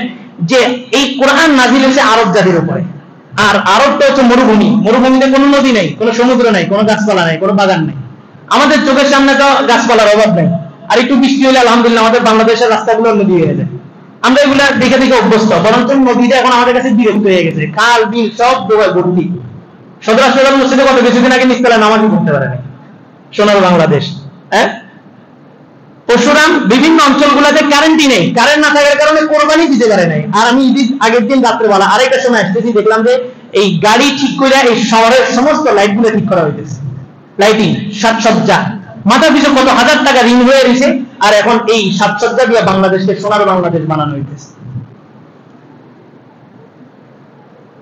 যে এই কোরআন নাযিল হয়েছে আরব জাতির উপরে, আর আরবটা হচ্ছে মরুভূমি, মরুভূমিতে কোনো নদী নেই, কোনো সমুদ্র নেই, কোনো গাছপালা নেই, কোনো বাগান নেই। আমাদের চোখের সামনে তো গাছপালার অভাব নেই, আর একটু বৃষ্টি হলে আলহামদুলিল্লাহ আমাদের বাংলাদেশের রাস্তাগুলো নদী হয়ে যায়। আমরা এগুলা দেখে দেখে অভ্যস্ত, বরঞ্চ নদীটা এখন আমাদের কাছে বিরক্ত হয়ে গেছে, খাল বিল সব ডোবায় ভর্তি। সদর হাসপাতাল মসজিদে কত কিছুদিন আগে নিচতলায় নামাজই পড়তে পারে না সোনার বাংলাদেশ। পরশুরাম বিভিন্ন অঞ্চলগুলোতে কারেন্টই নেই, কারেন্ট না থাকার কারণে কোরবানি দিতে পারে নাই। আর আমি আগের দিন রাত্রেবেলা আরেকটা সময় আসতেছি, দেখলাম যে এই গাড়ি ঠিক করে এই শহরের সমস্ত লাইট গুলো ঠিক করা হইতেছে, লাইটিং সাজসজ্জা, মাথা পিছু কত হাজার টাকা ঋণ হয়ে রয়েছে, আর এখন এই সাজসজ্জা দিয়ে বাংলাদেশকে সোনার বাংলাদেশ বানানো হইতেছে।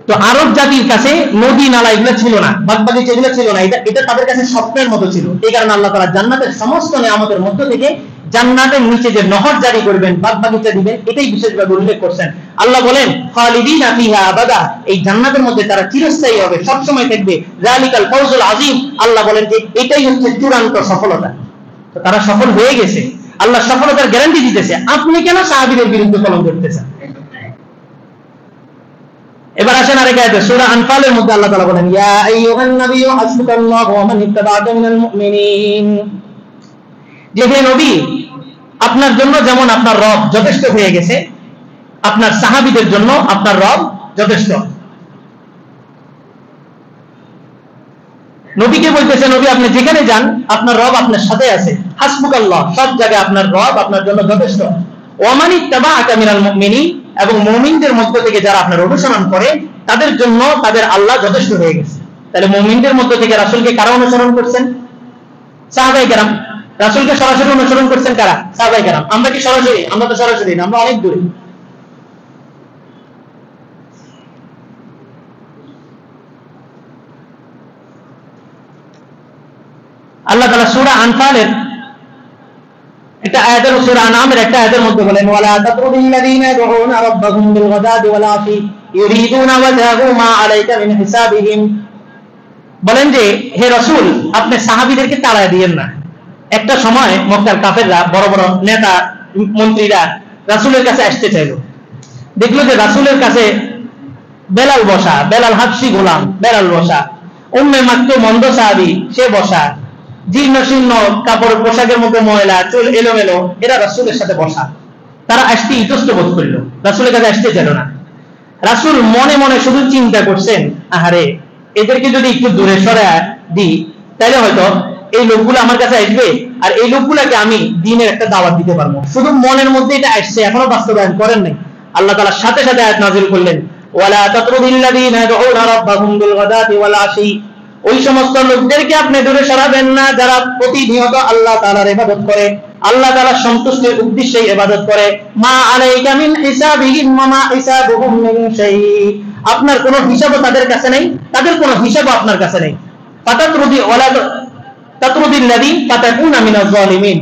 তো আরব জাতির কাছে নদী নালা এগুলো ছিল না, বাগবাগিচা এগুলো ছিল না, এটা তাদের কাছে স্বপ্নের মতো ছিল। এই কারণে আল্লাহ তাআলা জান্নাতের সমস্ত নিয়ামতের মধ্য থেকে জান্নাতের নিচে যে নহর জারি করবেন, বাগবাগিচা দিবেন, এটাই বিশেষভাবে উল্লেখ করছেন। আল্লাহ বলেন খালিদিনা ফিহা আবাদা, এই জান্নাতের মধ্যে তারা চিরস্থায়ী হবে, সব সময় থাকবে। যালিকাল ফাউজুল আযীম, আল্লাহ বলেন যে এটাই হচ্ছে চূড়ান্ত সফলতা। তো তারা সফল হয়ে গেছে, আল্লাহ সফলতার গ্যারান্টি দিতেছে। আপনি কেন সাহাবীদের বিরুদ্ধে কলম করতেছেন? এবার আসেন আরেক আয়াতে, সূরা আনফালের মধ্যে আল্লাহ তাআলা বলেন ইয়া আইয়ুহান নাবিয়্যু হাসবুকাল্লাহু ওয়া মান ইত্তাবা'আকা মিনাল মুমিনিন, যে হে নবী আপনার জন্য যেমন আপনার রব যথেষ্ট হয়ে গেছে, আপনার সাহাবীদের জন্য আপনার রব যথেষ্ট। নবীকে বলতেছে নবী আপনি যেখানে যান আপনার রব আপনার সাথে আছে, হাসবুকাল্লাহ, সব জায়গায় আপনার রব আপনার জন্য যথেষ্ট। ওয়া মান ইত্তাবা'আকা মিনাল মুমিনিন, এবং মুমিনদের মধ্য থেকে যারা আপনার অনুসরণ করে তাদের জন্য তাদের আল্লাহ যথেষ্ট হয়ে গেছে। তাহলে মুমিনদের মধ্য থেকে রাসূলকে কারা অনুসরণ করছেন? সাহাবায়ে কেরাম। রাসূলকে সরাসরি অনুসরণ করছেন কারা? সাহাবায়ে কেরাম। আমরা কি সরাসরি? আমরা তো সরাসরি না, আমরা অনেক দূরে। আল্লাহ তাআলা সূরা আনফালের একটা আয়াতের, সূরা আনামের একটা আয়াতের মধ্যে বলেন ওয়ালা তাতরুদিল লাযিনা ইয়াদউনা রাব্বাহুম বিল গাদাতি ওয়াল আশি ইউরিদুনা ওয়াজহাহু মা আলাইকা মিন হিসাবিহিম, বলেন যে হে রাসূল আপনি সাহাবীদেরকে তাড়ায় দিয়েন না। একটা সময় মক্কার কাফেররা, বড় বড় নেতা মন্ত্রীরা রাসূলের কাছে আসতে চাইলো, দেখলো যে রাসূলের কাছে বেলাল বসা, বেলাল হাবশী গোলাম, বেলাল বসা, উম্মে মাকতুম অন্ধ সাহাবী সে বসা, জীর্ণ শীর্ণ কাপড় পোশাকের মধ্যে ময়লা, চুল এলোমেলো, এরা রাসূলের সাথে বসা। তারা আসতে ইতস্ত বোধ করলো, রাসূলের কাছে আসতে চাইল না। রাসূল মনে মনে শুধু চিন্তা করছেন, আহারে এদেরকে যদি একটু দূরে সরায় দিই তাহলে হয়তো এই লোকগুলো আমার কাছে আসবে, আর এই লোকগুলাকে আমি দ্বীনের একটা দাওয়াত দিতে পারবো। শুধু মনের মধ্যে এটা আসছে, এখনো বাস্তবায়ন করেন নাই। আল্লাহ তাআলা সাথে সাথে আয়াত নাযিল করলেন ওয়ালা তাতরুদিল লাযিনা ইয়াদউনা রাব্বাহুম বিল গাদাতি ওয়াল আশি, ওই সমস্ত লোকদেরকে আপনি দূরে সরাবেন না যারা প্রতিনিয়ত আল্লাহ তাআলার ইবাদত করে, আল্লাহ তাআলার সন্তুষ্টির উদ্দেশ্যে ইবাদত করে। মা আলাইকা মিন হিসাবিহিম ওয়া মা হিসাবুহুম মিন শাই, আপনার কোনো হিসাবও তাদের কাছে নেই, তাদের কোনো হিসাবও আপনার কাছে নেই। ফাতাতরুদি ওয়ালা তাতরুদিল লাযী ফাতাকুনা মিনাজ জালিমিন,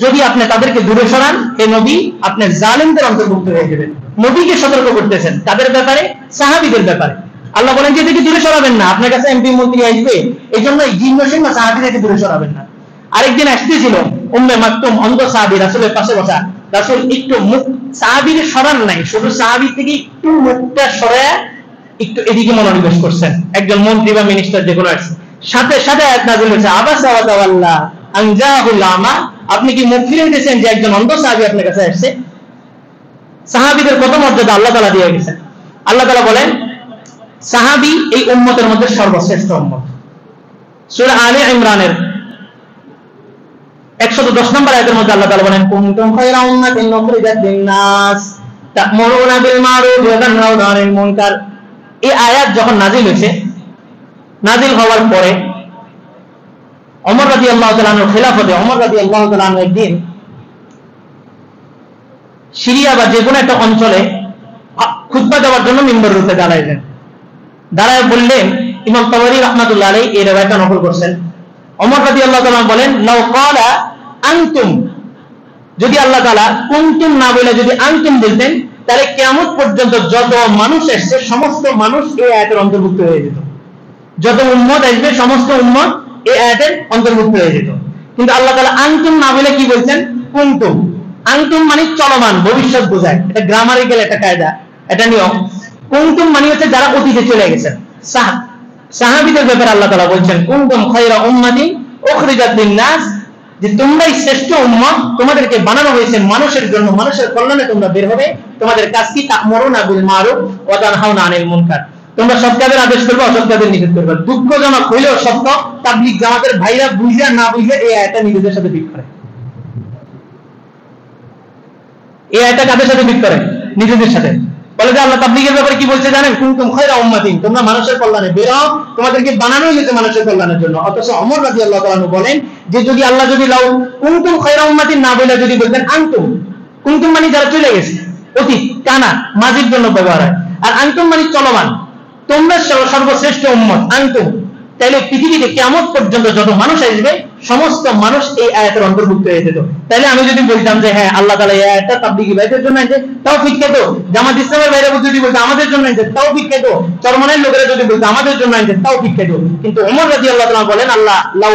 যদি আপনি তাদেরকে দূরে সরান হে নবী আপনি জালিমদের অন্তর্ভুক্ত হয়ে যাবেন। নবীকে সতর্ক করতেছেন কাদের ব্যাপারে? সাহাবীদের ব্যাপারে। আল্লাহ বলেন যে এদেরকে দূরে সরাবেন না, আপনার কাছে এমপি মন্ত্রী আসবে, এই জন্য জীর্ণ শীর্ণ সাহাবীদেরকে দূরে সরাবেন না। আরেকদিন আসতেছিল উম্মে মাকতুম অন্ধ সাহাবী রাসূলের পাশে বসা, রাসূল একটু মুখ সাহাবীকে সরান নাই, শুধু সাহাবী থেকে একটু মুখটা সরায় একটু এদিকে মনোনিবেশ করছেন। একজন মন্ত্রী বা মিনিস্টার যে কোনো আসছে, সাথে সাথে আয়াত নাযিল হয়েছে আবাসা ওয়া তাওয়াল্লা আন জাআহুল আমা, আপনি কি মুখ ফিরিয়ে দিয়েছেন যে একজন অন্ধ সাহাবী আপনার কাছে আসছে? সাহাবীদের কত মর্যাদা আল্লাহ তাআলা দিয়ে গেছেন। আল্লাহ তাআলা বলেন সাহাবী এই উম্মতের মধ্যে সর্বশ্রেষ্ঠ উম্মত। সূরা আলে ইমরানের 110 নম্বর আয়াতের মধ্যে আল্লাহ তাআলা বলেন কুনতুম খায়রা উম্মাতিন উখরিজাত লিন-নাস তা'মুরুনা বিল মা'রুফ ওয়া তানহাউনা আনিল মুনকার। এই আয়াত যখন নাযিল হয়েছে, নাযিল হওয়ার পরে ওমর রাদিয়াল্লাহু তাআলা আনহুর খিলাফতে ওমর রাদিয়াল্লাহু তাআলা আনহু একদিন সিরিয়া বা যে কোনো একটা অঞ্চলে খুতবা দেওয়ার জন্য মিম্বরের উপরে দাঁড়াইলেন। দাঁড়ায় বললেন, ইমাম তাবরী রাহমাতুল্লাহ আলাইহি এই riwayatটা নকল করেছেন, ওমর রাদিয়াল্লাহু তাআলা বলেন লাউ ক্বালা আনতুম যদি আল্লাহ তাআলা কুনতুম না বলে যদি আনতুম বলতেন, তাহলে কিয়ামত পর্যন্ত যত মানুষ আসছে সমস্ত মানুষ এই আয়াতের অন্তর্ভুক্ত হয়ে যেত। যত উম্মত আসবে সমস্ত উম্মত এই আয়াতের অন্তর্ভুক্ত হয়ে যেত। কিন্তু আল্লাহ তাআলা আনতুম না বলে কি বলছেন? কুনতুম। আনতুম মানে চলমান, ভবিষ্যৎ বোঝায়। এটা গ্রামারিক্যাল একটা কায়দা, এটা নিয়ম। কুনতুম মানে হচ্ছে যারা অতীতে চলে গেছেন। সাহাবীদের ব্যাপারে আল্লাহ তাআলা বলছেন কুনতুম খায়রা উম্মাতিন উখরিজাত লিন-নাস, যে তোমরাই শ্রেষ্ঠ উম্মত, তোমাদেরকে বানানো হয়েছে মানুষের জন্য, মানুষের কল্যাণে তোমরা বের হবে। তোমাদের কাজ কি? তা'মুরুনা বিল মারুফ ওয়া তানহাউনা আনিল মুনকার, তোমরা সৎ কাজের আদেশ করবে, অসৎ কাজের নিষেধ করবে। দুঃখজনক হইলেও সত্য, তাবলীগ জামাতের ভাইরা বুঝা না বুঝে এই আয়াতটা নিজেদের সাথে বিট করে। এই আয়াতটা কাদের সাথে বিট করে? নিজেদের সাথে। বলে যে আল্লাহ তাবলীগের ব্যাপারে কি বলছে জানেন? কুনতুম খায়রা উম্মাতিন, তোমরা মানুষের কল্যাণে বের হও, তোমাদেরকে বানানো হয়েছে মানুষের কল্যাণের জন্য। অথচ ওমর রাদিয়াল্লাহু তাআলা বলেন যে যদি আল্লাহ যদি লাউ কুনতুম খায়রা উম্মাতিন না বলে যদি বলতেন আনতুম, কুনতুম মানে যারা চলে গেছে, অতীত, কানা, মাজির জন্য ব্যবহার হয়। আর আনতুম মানে চলমান, তোমরা সর্বশ্রেষ্ঠ উম্মত আনতুম, তাহলে পৃথিবীতে কিয়ামত পর্যন্ত যত মানুষ আসবে সমস্ত মানুষ এই আয়াতের অন্তর্ভুক্ত হয়ে যেত। তাহলে আমি যদি বলতাম যে হ্যাঁ আল্লাহ তাআলা এই আয়াতটা তাবলীগী ভাইদের জন্য আনছে, তাও ঠিক খেত। জামাত ইসলামের ভাইরা যদি বলতো আমাদের জন্য আনছে, তাও ঠিক খেত। চরমনের লোকেরা যদি বলতো আমাদের জন্য আনছে, তাও ঠিক খেত। কিন্তু ওমর রাদিয়াল্লাহু তাআলা বলেন আল্লাহ লাউ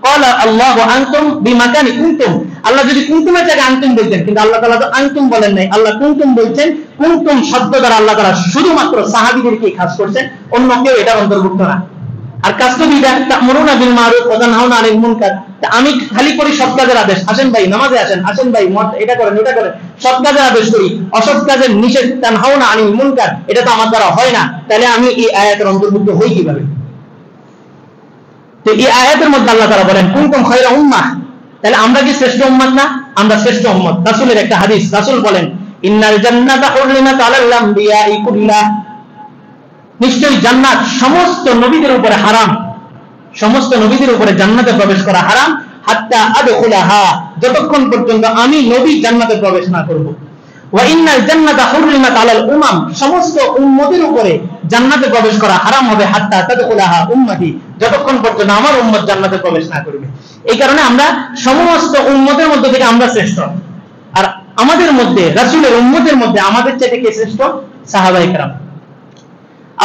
ক্বালা আল্লাহু আনতুম বিমাকানি কুনতুম, আল্লাহ যদি কুনতুমের জায়গায় আনতুম বলতেন, কিন্তু আল্লাহ তাআলা তো আনতুম বলেন নাই, আল্লাহ কুনতুম বলছেন। কুনতুম শব্দ দ্বারা আল্লাহ তাআলা শুধুমাত্র সাহাবীদেরকে খাস করছেন, অন্য কেউ এটা অন্তর্ভুক্ত না। আর কাজ তো বিদা, তা'মুরুনা বিল মারুফ ওয়া তানহাউনা আনিল মুনকার, আমি খালি করি সৎ কাজের আদেশ, আসেন ভাই নামাজে আসেন, আসেন ভাই এটা করেন ওটা করেন, সৎ কাজের আদেশ করি, অসৎ কাজের নিষেধ, তানহাউনা আনিল মুনকার, এটা তো আমার দ্বারা হয় না। তাহলে আমি এই আয়াতের অন্তর্ভুক্ত হই কিভাবে? তো এই আয়াতের মধ্যে আল্লাহ তাআলা বলেন কুনতুম খায়রা উম্মাহ, তাহলে আমরা কি শ্রেষ্ঠ উম্মত না? আমরা শ্রেষ্ঠ উম্মত। রাসূলের একটা হাদিস, রাসূল বলেন ইন্নাল জান্নাতা হুররিমাত আলাল আমবিয়াই কুল্লাহ, নিশ্চয়ই জান্নাত সমস্ত নবীদের উপরে হারাম, সমস্ত নবীদের উপরে জান্নাতে প্রবেশ করা হারাম, হাত্তা আদখুলাহা, যতক্ষণ পর্যন্ত আমি নবী জান্নাতে প্রবেশ না করব। ওয়া ইন্নাল জান্নাতা হুররিমাত আলাল উমাম, সমস্ত উম্মতের উপরে জান্নাতে প্রবেশ করা হারাম হবে, হাত্তা তাদখুলাহা উম্মতি, যতক্ষণ পর্যন্ত আমার উম্মত জান্নাতে প্রবেশ না করবে। এই কারণে আমরা সমস্ত উম্মতের মধ্যে থেকে আমরা শ্রেষ্ঠ। আর আমাদের মধ্যে রাসূলের উম্মতের মধ্যে আমাদের চাইতে কে শ্রেষ্ঠ? সাহাবায়ে কেরাম।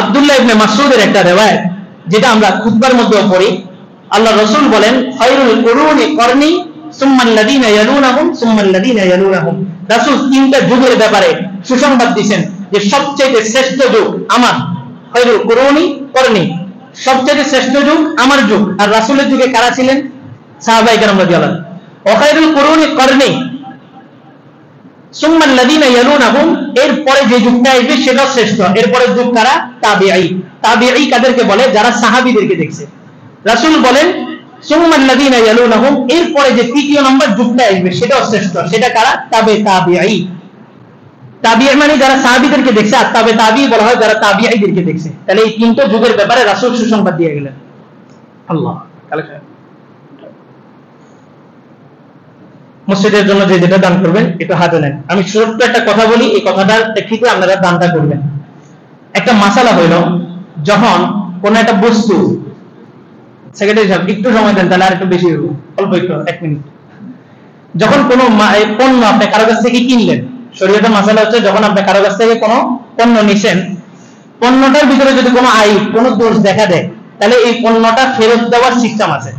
আব্দুল্লাহ ইবনে মাসউদের একটা রিওয়ায়াত, যেটা আমরা খুতবার মধ্যেও পড়ি, আল্লাহ রাসূল বলেন খায়রুল কুরুনি করনি সুম্মাল্লাযীনা ইয়ালুনাহুম সুম্মাল্লাযীনা ইয়ালুনাহুম, রাসূল তিনটা যুগের ব্যাপারে সুসংবাদ দিয়েছেন যে সবচেয়ে শ্রেষ্ঠ যুগ আমার, খায়রুল কুরুনি করনি, সবচেয়ে শ্রেষ্ঠ যুগ আমার যুগ। আর রাসূলের যুগে কারা ছিলেন? সাহাবায়ে কেরাম রাদিয়াল্লাহু আনহুম। ওয়া খায়রুল কুরুনি করনি সুম্মাল্লাযীনা ইয়ালুনাহুম, এরপরে যে যুগটা আসবে সেটা শ্রেষ্ঠ। এরপরে যুগ কারা? তাবিঈ। তাবিঈ কাদেরকে বলে? যারা সাহাবীদেরকে দেখছে। রাসূল বলেন সুম্মাল্লাযীনা ইয়ালুনাহুম, এরপরে যে তৃতীয় নম্বর যুগটা আসবে সেটাও শ্রেষ্ঠ। সেটা কারা? তাবিঈ। তাবিঈ মানে যারা সাহাবীদেরকে দেখছে, আর তাবিঈ বলা হয় যারা তাবিঈদেরকে দেখছে। তাহলে এই তিনটা যুগের ব্যাপারে রাসূল সুসংবাদ দিয়ে গেলেন। আল্লাহ মসজিদের জন্য যে যেটা দান করবেন একটু হাতে নেন। আমি ছোট্ট একটা কথা বলি, এই কথাটার প্রেক্ষিতে আপনারা দানটা করবেন। একটা মাসালা হইল, যখন কোন একটা বস্তু, সেক্রেটারি সাহেব একটু সময় দেন, তাহলে আর একটু বেশি হইব, অল্প একটু 1 মিনিট। যখন কোনো পণ্য আপনি কারো কাছ থেকে কিনলেন, শরীয়তের মাসালা হচ্ছে যখন আপনি কারো কাছ থেকে কোনো পণ্য নিছেন, পণ্যটার ভিতরে যদি কোনো আইব, কোনো দোষ দেখা দেয়, তাহলে এই পণ্যটা ফেরত দেওয়ার সিস্টেম আছে।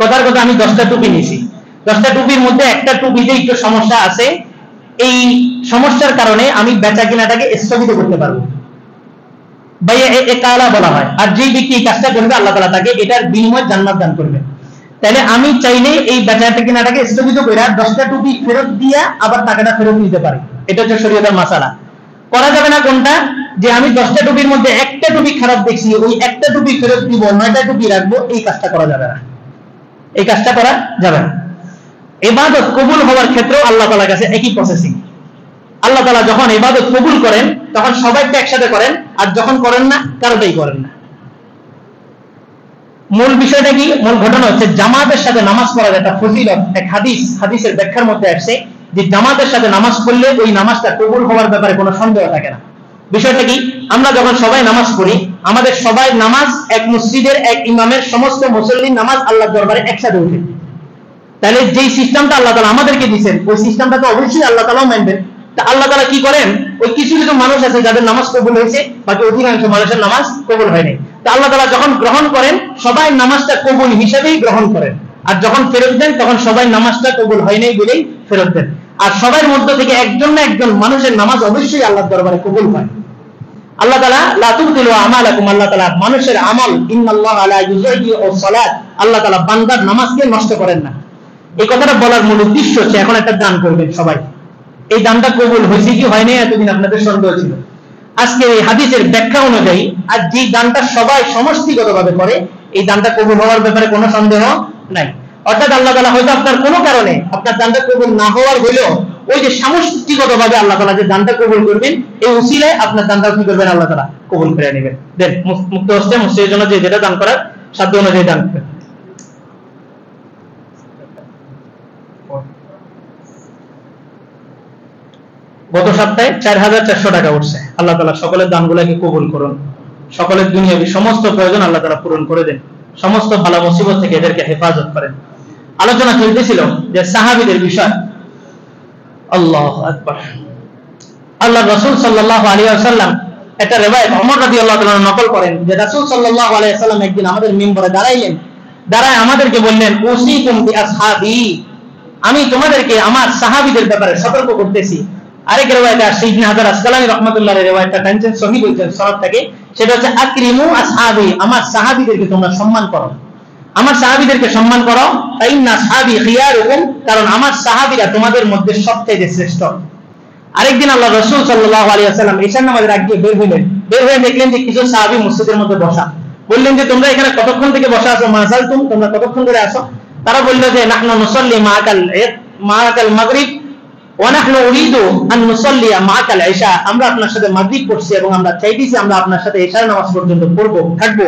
কথার কথা, আমি 10টা টুপি নিছি, 10টা টুপির মধ্যে একটা টুপিতে একটু সমস্যা আছে, এই সমস্যার কারণে আমি বেচা কিনাটাকে স্থগিত করতে পারবো, বাইয়ে ইকালা বলা হয়। আর যেই ব্যক্তি এই কাজটা করবে আল্লাহ তাআলা তাকে এটার বিনিময়ে জান্নাত দান করবে। তাহলে আমি চাইলে এই বেচা কিনাটাকে স্থগিত করে 10টা টুপি ফেরত দিয়া আবার টাকাটা ফেরত নিতে পারি। এটা হচ্ছে শরীয়তের মাসালা। করা যাবে না কোনটা? যে আমি 10টা টুপির মধ্যে একটা টুপি খারাপ দেখছি, ওই একটা টুপি ফেরত দিব, 9টা টুপি রাখবো, এই কাজটা করা যাবে না। এই কাজটা করা যাবে না। ইবাদত কবুল হওয়ার ক্ষেত্রেও আল্লাহ তাআলার কাছে একই প্রসেসিং। আল্লাহ তাআলা যখন ইবাদত কবুল করেন তখন সবাইকে একসাথে করেন, আর যখন করেন না কারোটাই করেন না। মূল বিষয়টা কি? মূল ঘটনা হচ্ছে জামাতের সাথে নামাজ পড়ার একটা ফজিলত। এক হাদিসের ব্যাখ্যার মধ্যে আসছে যে জামাতের সাথে নামাজ পড়লে ওই নামাজটা কবুল হওয়ার ব্যাপারে কোনো সন্দেহ থাকে না। বিষয়টা কি? আমরা যখন সবাই নামাজ পড়ি, আমাদের সবাই নামাজ এক মসজিদের এক ইমামের সমস্ত মুসল্লির নামাজ আল্লাহর দরবারে একসাথে উঠে। তাহলে যেই সিস্টেমটা আল্লাহ তাআলা আমাদেরকে দিয়েছেন ওই সিস্টেমটা তো অবশ্যই আল্লাহ তাআলাও মানবেন। তা আল্লাহ তাআলা কি করেন, ওই কিছু কিছু মানুষ আছে যাদের নামাজ কবুল হয়েছে, বাকি অধিকাংশ মানুষের নামাজ কবুল হয়নি। তা আল্লাহ তাআলা যখন গ্রহণ করেন সবাই নামাজটা কবুল হিসেবেই গ্রহণ করেন, আর যখন ফেরত দেন তখন সবাই নামাজটা কবুল হয় নাই বলেই ফেরত দেন। আর সবার মধ্য থেকে একজন না একজন মানুষের নামাজ অবশ্যই আল্লাহর দরবারে কবুল হয়। আল্লাহ তাআলা লা তুবতিলু আমালাকুম, আল্লাহ তাআলা মানুষের আমল, ইন্নাল্লাহা লা ইউযায়িউ সালাত, আল্লাহ তাআলা বান্দার নামাজকে নষ্ট করেন না। এই কথাটা বলার মূল উদ্দেশ্য হচ্ছে এখন একটা দান করবেন সবাই। এই দানটা কবুল হয়েছে কি হয়নি এতদিন আপনাদের সন্দেহ ছিল। আজকে এই হাদিসের ব্যাখ্যা অনুযায়ী আর যে দানটা সবাই সমষ্টিগতভাবে করে এই দানটা কবুল হওয়ার ব্যাপারে কোনো সন্দেহ নাই। অর্থাৎ আল্লাহ তাআলা হয়তো আপনার কোনো কারণে আপনার দানটা কবুল না হওয়ার হলেও ওই যে সমষ্টিগতভাবে আল্লাহ তাআলা যে দানটা কবুল করবেন এই উসিলায় আপনার দানটা কি করবেন, আল্লাহ তাআলা কবুল করে নেবেন। দেন মুক্ত হস্তে মসজিদের জন্য যে যেটা দান করার সাধ্য অনুযায়ী দান করবেন। গত সপ্তাহে ৪,৪০০ টাকা উঠছে। আল্লাহ তাআলা সকলের দানগুলোকে কবুল করুন, সকলের দুনিয়াবি সমস্ত প্রয়োজন আল্লাহ তাআলা পূরণ করে দেন, সমস্ত বালা মুসিবত থেকে এদেরকে হেফাজত করেন। আলোচনা চলতেছিল যে সাহাবীদের বিষয়। আল্লাহু আকবার। আল্লাহ রাসূল সাল্লাল্লাহু আলাইহি ওয়াসাল্লাম একটা রিওয়ায়াত ওমর রাদিয়াল্লাহু তাআলা নকল করেন যে রাসূল সাল্লাল্লাহু আলাইহি ওয়াসাল্লাম একদিন আমাদের মিম্বরে দাঁড়াইলেন, দাঁড়ায় আমাদেরকে বললেন উসিকুম বিআসহাবি, আমি তোমাদেরকে আমার সাহাবীদের ব্যাপারে সতর্ক করতেছি। আরেক রিওয়ায়াতে আসছে ইবনে হাজার আসকালানী রাহমাতুল্লাহ আলাইহি রিওয়ায়াতটা টানছেন সহিহ বলছেন সনদ থেকে, সেটা হচ্ছে আকরিমু আসহাবি, আমার সাহাবীদেরকে তোমরা সম্মান করো, আমার সাহাবীদেরকে সম্মান করো। তাইন্না আসহাবি খিয়ারুকুম, কারণ আমার সাহাবীরা তোমাদের মধ্যে সবচেয়ে শ্রেষ্ঠ। আরেকদিন আল্লাহ রাসূল সাল্লাল্লাহু আলাইহি ওয়াসাল্লাম ঈশার নামাজের আগে বের হলেন, বের হয়ে দেখলেন যে কিছু সাহাবী মসজিদের মধ্যে বসা। বললেন যে তোমরা এখানে কতক্ষণ থেকে বসা আছো, মাযালতুম, তোমরা কতক্ষণ ধরে আছো? তারা বলল যে নাহনু নুসাল্লি মাআকাল মাগরিব ওয়া নাহনু উরিদু আন নুসাল্লি মাআকাল ইশা, আমরা আপনার সাথে মাগরিব পড়ছি এবং আমরা চাইতেছি আমরা আপনার সাথে ইশার নামাজ পর্যন্ত পড়বো থাকবো।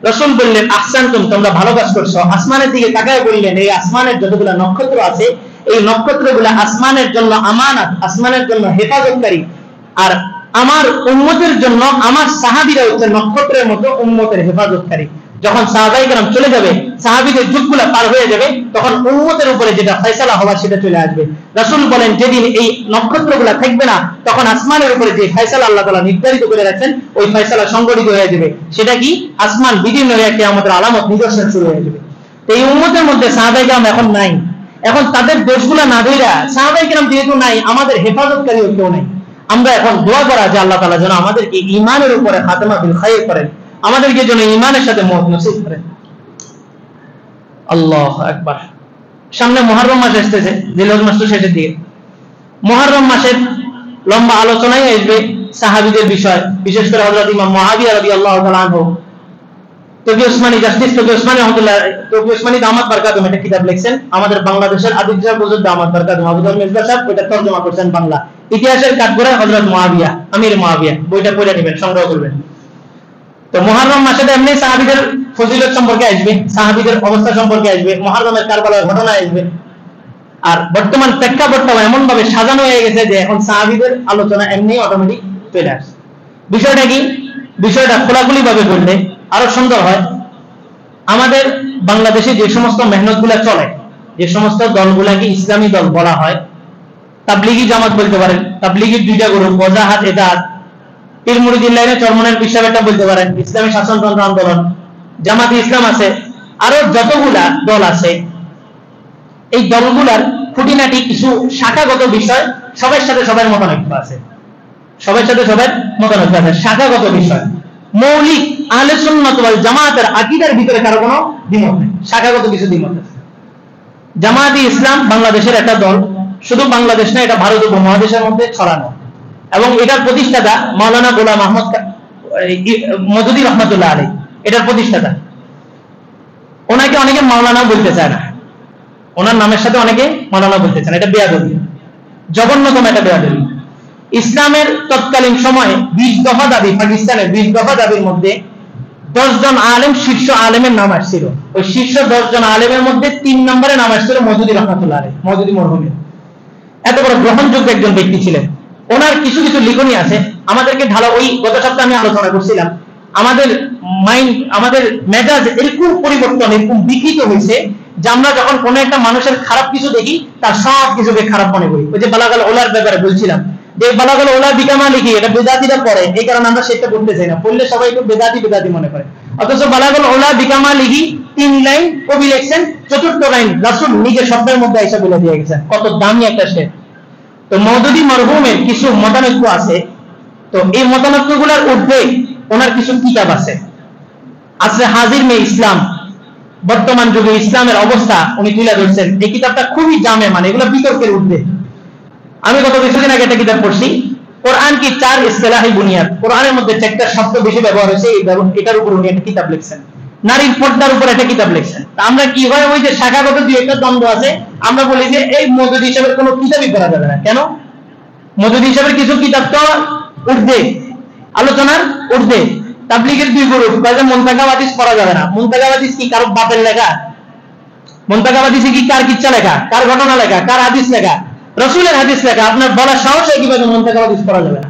রাসূল বললেন আহসানতুম, তোমরা ভালো কাজ করছো। আসমানের দিকে তাকায় বললেন এই আসমানের যতগুলো নক্ষত্র আছে এই নক্ষত্রগুলো আসমানের জন্য আমানত, আসমানের জন্য হেফাজতকারী, আর আমার উম্মতের জন্য আমার সাহাবীরা হচ্ছে নক্ষত্রের মতো উম্মতের হেফাজতকারী। যখন সাহাবায়ে কেরাম চলে যাবে, সাহাবীদের যুগগুলো পার হয়ে যাবে, তখন উম্মতের উপরে যেটা ফয়সালা হওয়ার সেটা চলে আসবে। রাসূল বলেন যেদিন এই নক্ষত্রগুলো থাকবে না তখন আসমানের উপরে যে ফয়সালা আল্লাহ তাআলা নির্ধারিত করে রাখেন ওই ফয়সালা সংগঠিত হয়ে যাবে। সেটা কি? আসমান বিদীর্ণ হয়ে কিয়ামতের আলামত নিদর্শন শুরু হয়ে যাবে। এই উম্মতের মধ্যে সাহাবায়ে কেরাম এখন নাই, এখন তাদের দোষগুলো না ধইরা সাহাবায়ে কেরাম যেহেতু নাই আমাদের হেফাজতকারীও কেউ নাই। আমরা এখন দোয়া করা যে আল্লাহ তাআলা যেন আমাদেরকে ঈমানের উপরে খাতমা বিল খায়র করেন, আমাদেরকে যেন ঈমানের সাথে মওত নসিব করেন। আল্লাহু আকবার। সামনে মুহররম মাস আসতেছে, জিলহজ মাস তো শেষের দিকে। মুহররম মাসের লম্বা আলোচনায় আসবে সাহাবীদের বিষয়, বিশেষ করে হযরত ইমাম মুআবিয়া রাদিয়াল্লাহু তাআলা আনহু, তকি ওসমানী, জাস্টিস তকি ওসমানী রাহমাতুল্লাহ, তকি ওসমানী দামাত বারকাতুহু একটা কিতাব লিখছেন, আমাদের বাংলাদেশের আদিল সাহেব হুজুর দামাত বারকাতুহু আবু বকর মির্জা সাহেব ওটা তরজমা করেছেন বাংলা। ইতিহাসের কাঠগড়ায় হযরত মুআবিয়া, আমির মুআবিয়া, বইটা পড়ে নেবেন, সংগ্রহ করবেন। তো মুহররম মাসে এমনি সাহাবীদের ফজিলত সম্পর্কে আসবে, সাহাবীদের অবস্থা সম্পর্কে আসবে, মুহররমের কারবালার ঘটনা আসবে। আর বর্তমান প্রেক্ষাপটটা এমন ভাবে সাজানো হয়ে গেছে যে এখন সাহাবীদের আলোচনা এমনি অটোমেটিক চলে আসে। বিষয়টা কি? বিষয়টা খোলাখুলি ভাবে বললে আরো সুন্দর হয়। আমাদের বাংলাদেশে যে সমস্ত মেহনতগুলো চলে, যে সমস্ত দলগুলাকে ইসলামী দল বলা হয়, তাবলিগি জামাত বলতে পারেন, তাবলিগির দুইটা গ্রুপ, ওয়াজাহাত এদাত, পীর মুরিদিন লাইনে চরমনের বিশ্বাসটা বলতে পারেন, ইসলামী শাসনতন্ত্র আন্দোলন, জামাতে ইসলাম আছে, আরো যতগুলা দল আছে, এই দলগুলার খুঁটিনাটি কিছু শাখাগত বিষয় সবার সাথে সবার মতানৈক্য আছে, সবার সাথে সবার মতানৈক্য আছে, শাখাগত বিষয়। মৌলিক আহলে সুন্নাত ওয়াল জামাতের আকীদার ভিতরে কারো কোনো দ্বিমত নেই, শাখাগত কিছু দ্বিমত আছে। জামাতে ইসলাম বাংলাদেশের একটা দল, শুধু বাংলাদেশ না, এটা ভারত উপমহাদেশের মধ্যে ছড়ানো, এবং এটার প্রতিষ্ঠাতা মাওলানা গোলাম আহমদ মওদুদী রাহমাতুল্লাহ আলাইহি, এটার প্রতিষ্ঠাতা। ওনাকে অনেকে মাওলানা বলতে চায় না, ওনার নামের সাথে অনেকে মাওলানা বলতে চায় না, এটা বেয়াদবি, জঘন্যতম একটা বেয়াদবি। ইসলামের তৎকালীন সময়ে 20 দফা দাবি, পাকিস্তানের 20 দফা দাবির মধ্যে 10 জন আলেম, শীর্ষ আলেমের নাম আসছিল। ওই শীর্ষ 10 জন আলেমের মধ্যে 3 নম্বরে নাম আসছিল মওদুদী রাহমাতুল্লাহ আলাইহি, মওদুদী মরহুমের। এত বড় গ্রহণযোগ্য একজন ব্যক্তি ছিলেন। ওনার কিছু কিছু লিখনি আছে আমাদেরকে ঢালা, ওই গত সপ্তাহে আমি আলোচনা করছিলাম, আমাদের মাইন্ড, আমাদের মেজাজ এরকম পরিবর্তন, এরকম বিকৃত হয়েছে যে আমরা যখন কোনো একটা মানুষের খারাপ কিছু দেখি তার সব কিছুকে খারাপ মনে করি। ওই যে বালাগাল ওলার ব্যাপারে বলছিলাম যে বালাগাল ওলা বিকামা লিখি, এটা বেদাতিরা পড়ে, এই কারণে আমরা সেটা পড়তে চাই না, পড়লে সবাই একটু বেদাতি বেদাতি মনে করে। অথচ বালাগাল ওলা বিকামা লিখি 3 লাইন কবি লিখছেন, 4th লাইন রাসূল নিজের শব্দের মধ্যে আইসা বলে দিয়ে গেছেন। কত দামি একটা শের। তো মওদুদী মরহুমের কিছু মতানৈক্য আছে, তো এই মতানৈক্যগুলোর ঊর্ধ্বে ওনার কিছু কিতাব আছে। আসলে হাজির মে ইসলাম, বর্তমান যুগে ইসলামের অবস্থা উনি তুলে ধরছেন। এই কিতাবটা খুবই জামে, মানে এগুলো বিতর্কের ঊর্ধ্বে। আমি গত কিছুদিন আগে একটা কিতাব পড়ছি, কোরআন কি 4 ইসতিলাহি বুনিয়াদ, কোরআনের মধ্যে 4টা শব্দ বেশি ব্যবহার হয়েছে, এটার উপর উনি একটা কিতাব লিখছেন। নারীর পর্দার উপর একটা কিতাব লিখছেন। আমরা কি হয়, ওই যে শাখাগত দুই একটা দ্বন্দ্ব আছে, আমরা বলি যে এই মওদুদী হিসাবের কোনো কিতাবই পড়া যাবে না। কেন? মওদুদী হিসাবের কিছু কিতাব তো ঊর্ধ্বে, আলোচনার ঊর্ধ্বে। তাবলীগের 2 গ্রুপ কাজে মুনতাকাব হাদিস পড়া যাবে না। মুনতাকাব হাদিস কি কারো বাপের লেখা? মুনতাকাব হাদিসে কি কার কিচ্ছা লেখা, কার ঘটনা লেখা, কার হাদিস লেখা? রাসূলের হাদিস লেখা। আপনার বলার সাহস হয় কিভাবে মুনতাকাব হাদিস পড়া যাবে না?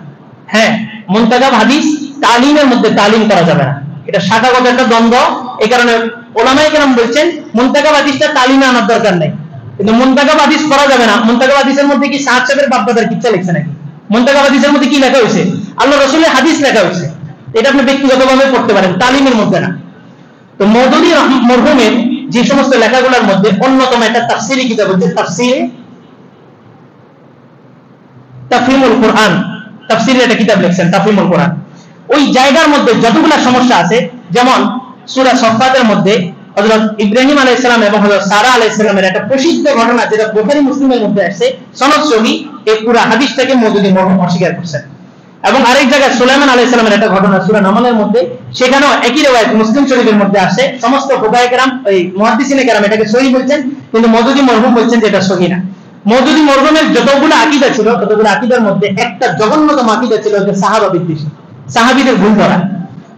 হ্যাঁ, মুনতাকাব হাদিস তালিমের মধ্যে তালিম করা যাবে না, এটা শাখাগত একটা দ্বন্দ্ব। এই কারণে উলামায়ে কেরাম বলছেন মুনতাকাব হাদিসটা তালিমে আনার দরকার নাই, কিন্তু মুনতাকাব হাদিস পড়া যাবে না। মুনতাকাব হাদিসের মধ্যে কি সাহাব সাহেবের বাপদাদার কিচ্ছা লিখছে নাকি? মুনতাকাব হাদিসের মধ্যে কি লেখা হয়েছে? আল্লাহ রাসূলের হাদিস লেখা হয়েছে। এটা আপনি ব্যক্তিগতভাবে পড়তে পারেন, তালিমের মধ্যে না। তো মওদুদী মরহুমের যে সমস্ত লেখাগুলোর মধ্যে অন্যতম একটা তাফসীরি কিতাব হচ্ছে তাফসীরে তাফহিমুল কোরআন, তাফসীরের একটা কিতাব লিখছেন তাফহিমুল কোরআন। ওই জায়গার মধ্যে যতগুলো সমস্যা আছে, যেমন সূরা সফফাতের মধ্যে হযরত ইব্রাহিম আলাইহিস সালাম এবং হযরত সারা আলাইহিস সালামের একটা প্রসিদ্ধ ঘটনা, যেটা বুখারী মুসলিমের মধ্যে আছে, সনদ সহিহ, এই পুরো হাদিসটাকে মওদুদী মরহুম অস্বীকার করছেন। এবং আরেক জায়গায় সুলাইমান আলাইহিস সালামের একটা ঘটনা সূরা নামলের মধ্যে, সেখানেও একই রওয়ায়াত মুসলিম শরীফের মধ্যে আসে। সমস্ত ফুকাহায়ে কেরাম, এই মুহাদ্দিসিনে কেরাম এটাকে সহিহ বলছেন, কিন্তু মওদুদী মরহুম বলছেন যে এটা সহিহ না। মওদুদী মরহুমের যতগুলো আকীদা ছিল, ততগুলো আকীদার মধ্যে একটা জঘন্যতম আকীদা ছিল যে সাহাবা বিদ্বেষী, সাহাবীদের ভুল ধরা।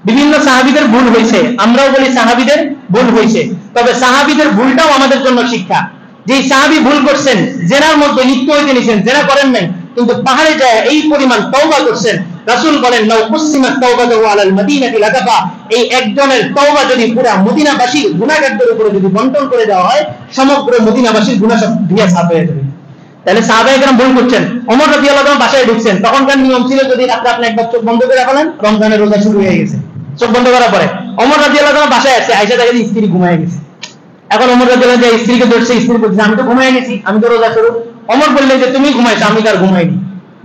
বিভিন্ন সাহাবীদের ভুল হয়েছে, আমরাও বলি সাহাবীদের ভুল হয়েছে, তবে সাহাবীদের ভুলটাও আমাদের জন্য শিক্ষা। যে সাহাবী ভুল করছেন, জেনার মধ্যে লিপ্ত হইতে নিছেন, জেনা করেন নাই, কিন্তু পাহাড়ে যায় এই পরিমাণ তওবা করছেন, রাসূল বলেন লাউ কুসিমাত তাওবাতুহু আলাল মাদিনাতি লাকাফা, এই একজনের তওবা যদি পুরো মদিনাবাসীর গুনাহগারদের উপরে যদি বন্টন করে দেওয়া হয়, সমগ্র মদিনাবাসীর গুনাহ সব ধুয়ে সাফ হয়ে যাবে। তাহলে সাহাবায়ে কেরাম ভুল করছেন। ওমর রাদিয়াল্লাহু তাআলা বাসায় ঢুকছেন, তখনকার নিয়ম ছিল যদি রাতে আপনি একবার চোখ বন্ধ করে ফেলেন, রমজানের রোজা শুরু হয়ে গেছে। চোখ বন্ধ করার পরে ওমর রাদিয়াল্লাহু তাআলা বাসায় আসে, আয়েশা দেখে যে স্ত্রী ঘুমিয়ে গেছে। এখন ওমর রাদিয়াল্লাহু তাআলা স্ত্রীকে ধরছে, স্ত্রী বলছে আমি তো ঘুমিয়ে গেছি, আমি তো রোজা শুরু। ওমর বললেন যে তুমি ঘুমাইছো, আমি তার ঘুমাইনি।